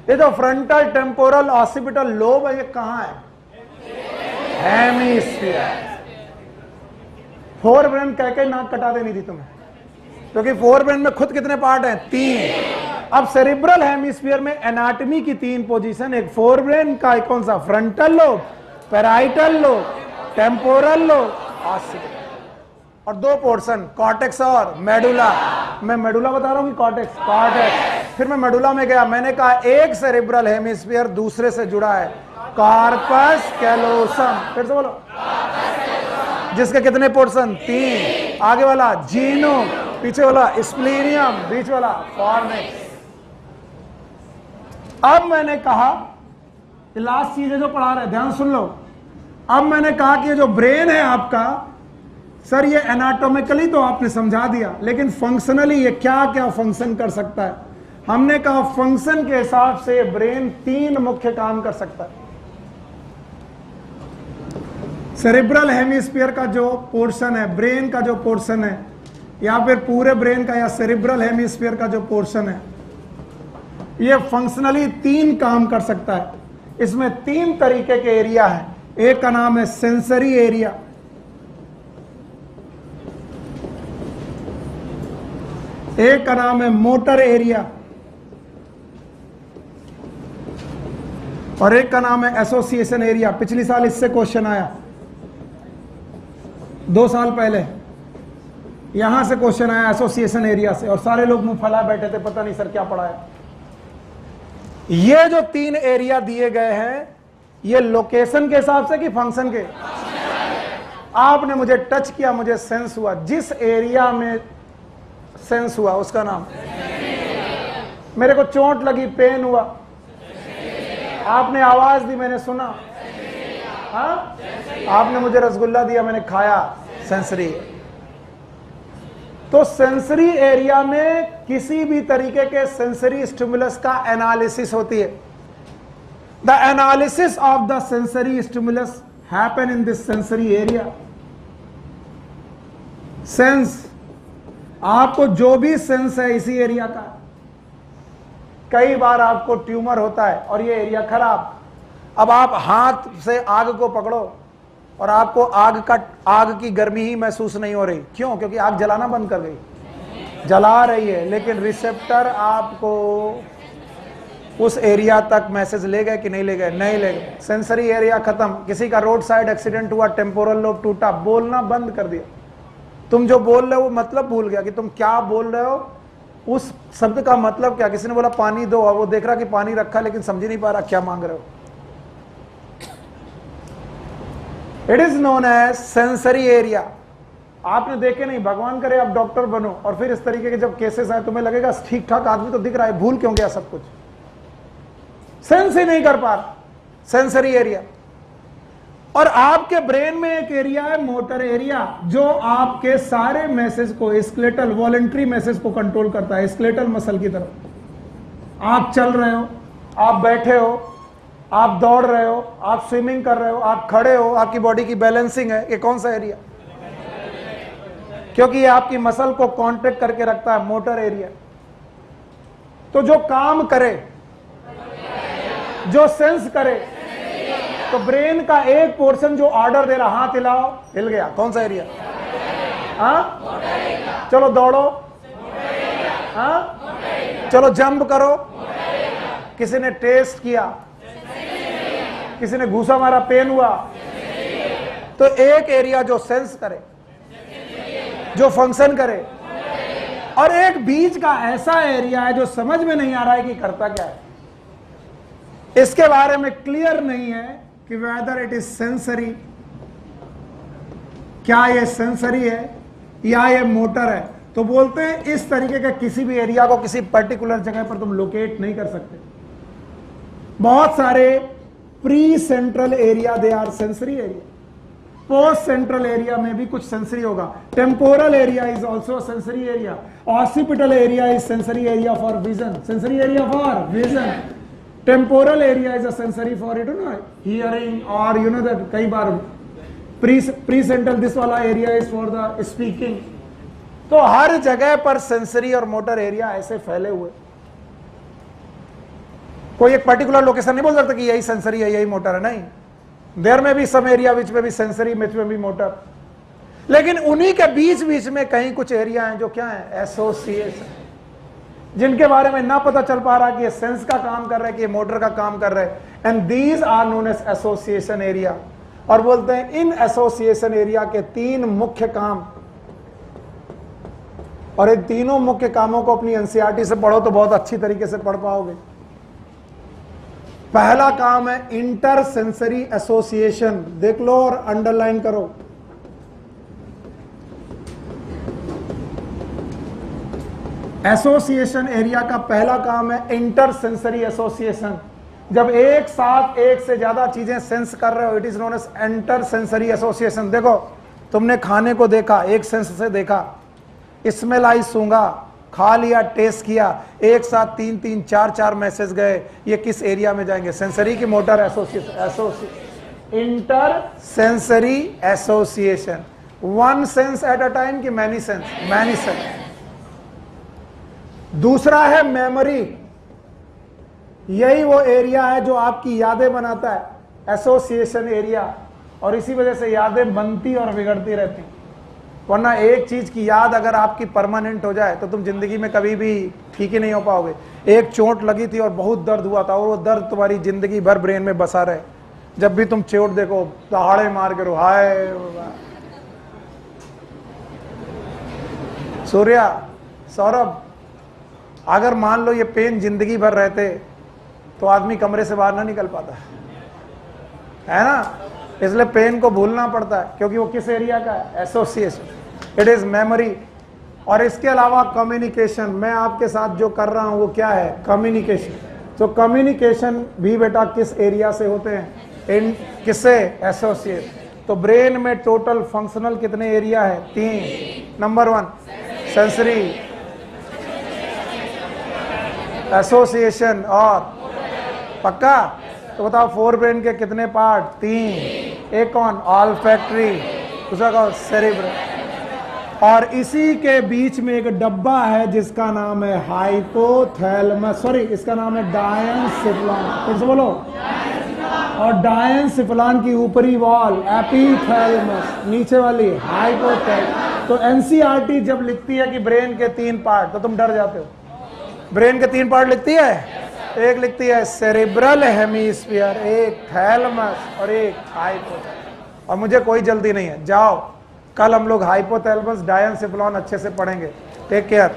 ये जो फ्रंटल, टेम्पोरल, ऑसिपिटल लोब है, ये कहां है? हेमिस्फीयर। फोरब्रेन कह के नाक कटा देनी थी तुम्हें, क्योंकि फोरब्रेन में खुद कितने पार्ट हैं? 3। अब सेरिब्रल हेमिस्फीयर में एनाटॉमी की 3 पोजीशन। एक फोरब्रेन का, एक कौन सा? Frontal lobe, parietal lobe, temporal lobe, occipital. और 2 पोर्शन कॉर्टेक्स और मेडुला। मैं मेडुला बता रहा हूं कि कॉर्टेक्स? कॉर्टेक्स। फिर मैं मेडुला में गया, मैंने कहा एक सेरिब्रल हेमिस्फीयर दूसरे से जुड़ा है, कॉर्पस कैलोसम। फिर से बोलो, जिसके कितने पोर्शन? 3। आगे वाला जीनो, पीछे वाला स्प्लीनियम, बीच वाला फॉर्निक्स। अब मैंने कहा, लास्ट चीज है जो पढ़ा रहे, ध्यान सुन लो। अब मैंने कहा कि ये जो ब्रेन है आपका, सर ये एनाटॉमिकली तो आपने समझा दिया, लेकिन फंक्शनली ये क्या क्या फंक्शन कर सकता है? हमने कहा फंक्शन के हिसाब से ब्रेन 3 मुख्य काम कर सकता है। सेरिब्रल हेमिस्फीयर का जो पोर्शन है, ब्रेन का जो पोर्शन है, या फिर पूरे ब्रेन का या सेरिब्रल हेमिस्फीयर का जो पोर्शन है, ये फंक्शनली 3 काम कर सकता है। इसमें 3 तरीके के एरिया है। एक का नाम है सेंसरी एरिया, एक का नाम है मोटर एरिया, और एक का नाम है एसोसिएशन एरिया। पिछली साल इससे क्वेश्चन आया, 2 साल पहले यहां से क्वेश्चन आया एसोसिएशन एरिया से, और सारे लोग मुंह फैला बैठे थे, पता नहीं सर क्या पढ़ाया। ये जो 3 एरिया दिए गए हैं, ये लोकेशन के हिसाब से कि फंक्शन के? आपने मुझे टच किया, मुझे सेंस हुआ, जिस एरिया में सेंस हुआ उसका नाम। मेरे को चोट लगी, पेन हुआ, आपने आवाज दी, मैंने सुना। हाँ, आपने मुझे रसगुल्ला दिया, मैंने खाया, सेंसरी। तो सेंसरी एरिया में किसी भी तरीके के सेंसरी स्टिमुलस का एनालिसिस होती है। The analysis of the sensory stimulus happen in this sensory area. Sense, आपको जो भी सेंस है इसी एरिया का, कई बार आपको ट्यूमर होता है और ये एरिया खराब। अब आप हाथ से आग को पकड़ो और आपको आग की गर्मी ही महसूस नहीं हो रही, क्यों? क्योंकि आग जलाना बंद कर गई, जला रही है, लेकिन रिसेप्टर आपको उस एरिया तक मैसेज ले गए कि नहीं ले गए? नहीं ले गए। सेंसरी एरिया खत्म। किसी का रोड साइड एक्सीडेंट हुआ, टेम्पोरल लोब टूटा, बोलना बंद कर दिया। तुम जो बोल रहे हो मतलब भूल गया कि तुम क्या बोल रहे हो, उस शब्द का मतलब क्या। किसी ने बोला पानी दो, और वो देख रहा कि पानी रखा लेकिन समझ नहीं पा रहा क्या मांग रहे हो। It is known as sensory area. आपने देखे नहीं, भगवान करे आप डॉक्टर बनो और फिर इस तरीके के जब केसेस आए तुम्हें लगेगा ठीक ठाक आदमी तो दिख रहा है, भूल क्यों गया सब कुछ, सेंस ही नहीं कर पा रहा। Sensory area. और आपके ब्रेन में एक एरिया है मोटर एरिया, जो आपके सारे मैसेज को, स्केलेटल वॉलंटरी मैसेज को कंट्रोल करता है, स्केलेटल मसल की तरफ। आप चल रहे हो, आप बैठे हो, आप दौड़ रहे हो, आप स्विमिंग कर रहे हो, आप खड़े हो, आपकी बॉडी की बैलेंसिंग है, ये कौन सा एरिया? क्योंकि ये आपकी मसल को कॉन्ट्रैक्ट करके रखता है, मोटर एरिया। तो जो काम करे, जो सेंस करे, तो ब्रेन का एक पोर्शन जो ऑर्डर दे रहा, हाथ हिलाओ, हिल गया, कौन सा एरिया? हाँ, चलो दौड़ो, हाँ, चलो जंप करो, किसी ने टेस्ट किया, किसी ने घूसा मारा, पेन हुआ, तो एक एरिया जो सेंस करे, जो फंक्शन करे, और एक बीच का ऐसा एरिया है जो समझ में नहीं आ रहा है कि करता क्या है। इसके बारे में क्लियर नहीं है कि वेदर इट इज सेंसरी, क्या ये सेंसरी है या ये मोटर है। तो बोलते हैं इस तरीके के किसी भी एरिया को किसी पर्टिकुलर जगह पर तुम लोकेट नहीं कर सकते। बहुत सारे pre central area they are sensory area, post central area में भी कुछ सेंसरी होगा। Temporal area is also sensory area. Occipital area is sensory area for vision, sensory area for vision. Temporal area is a sensory for it no hearing, और यू नो दैट कई बार प्री सेंट्रल दिस वाला area is for the speaking. तो हर जगह पर सेंसरी और मोटर एरिया ऐसे फैले हुए, कोई एक पर्टिकुलर लोकेशन नहीं बोल सकता कि यही सेंसरी है यही मोटर है, नहीं। देयर में भी सम एरिया विच में भी सेंसरी, विच में भी मोटर, लेकिन उन्हीं के बीच बीच में कहीं कुछ एरिया हैं जो क्या है, एसोसिएशन, जिनके बारे में ना पता चल पा रहा कि ये सेंस का काम कर रहे हैं कि ये मोटर का काम कर रहे हैं। And these are known as association area. और बोलते हैं इन एसोसिएशन एरिया के तीन मुख्य काम, और इन तीनों मुख्य कामों को अपनी एनसीईआरटी से पढ़ो तो बहुत अच्छी तरीके से पढ़ पाओगे। पहला काम है इंटर सेंसरी एसोसिएशन, देख लो और अंडरलाइन करो। एसोसिएशन एरिया का पहला काम है इंटर सेंसरी एसोसिएशन। जब एक साथ एक से ज्यादा चीजें सेंस कर रहे हो, it is known as inter sensory association. देखो, तुमने खाने को देखा, एक सेंस से देखा, स्मेल आई, सूंघा, खा लिया, टेस्ट किया, एक साथ तीन तीन चार चार मैसेज गए, ये किस एरिया में जाएंगे? सेंसरी की motor association, inter sensory association. One sense at a time कि मैनी सेंस? Many sense. दूसरा है मेमोरी, यही वो एरिया है जो आपकी यादें बनाता है, एसोसिएशन एरिया, और इसी वजह से यादें बनती और बिगड़ती रहती। वरना एक चीज की याद अगर आपकी परमानेंट हो जाए तो तुम जिंदगी में कभी भी ठीक ही नहीं हो पाओगे। एक चोट लगी थी और बहुत दर्द हुआ था, और वो दर्द तुम्हारी जिंदगी भर ब्रेन में बसा रहे। जब भी तुम चोट देखो दहाड़े मार के रो, हाय सूर्या, सौरभ, अगर मान लो ये पेन जिंदगी भर रहते तो आदमी कमरे से बाहर ना निकल पाता है ना। इसलिए पेन को भूलना पड़ता है, क्योंकि वो किस एरिया का है? Association, it is memory. और इसके अलावा कम्युनिकेशन, मैं आपके साथ जो कर रहा हूं वो क्या है? कम्युनिकेशन। तो कम्युनिकेशन भी बेटा किस एरिया से होते हैं? इन किससे? एसोसिएट। तो ब्रेन में टोटल फंक्शनल कितने एरिया है? 3। नंबर 1 सेंसरी, एसोसिएशन और पक्का। तो बताओ फोर ब्रेन के कितने पार्ट? 3। एक कौन? ऑल्फैक्टरी, दूसरा कौन? सेरिब्रल। और इसी के बीच में एक डब्बा है जिसका नाम है हाइपोथैलेमस, सॉरी इसका नाम है डायंसिफिलान, फिर से बोलो। और डायंसिफिलान की ऊपरी वॉल एपिथैलेमस, नीचे वाली हाइपोथैलेमस। तो एनसीईआरटी जब लिखती है कि ब्रेन के 3 पार्ट, तो तुम डर जाते हो। ब्रेन के 3 पार्ट लिखती है, एक लिखती है सेरेब्रल हेमिस्फीयर, एक थैलेमस और एक हाइपोथैलेमस। और मुझे कोई जल्दी नहीं है, जाओ कल हम लोग हाइपोथैलेमस डायंसिफिलान अच्छे से पढ़ेंगे। Take care.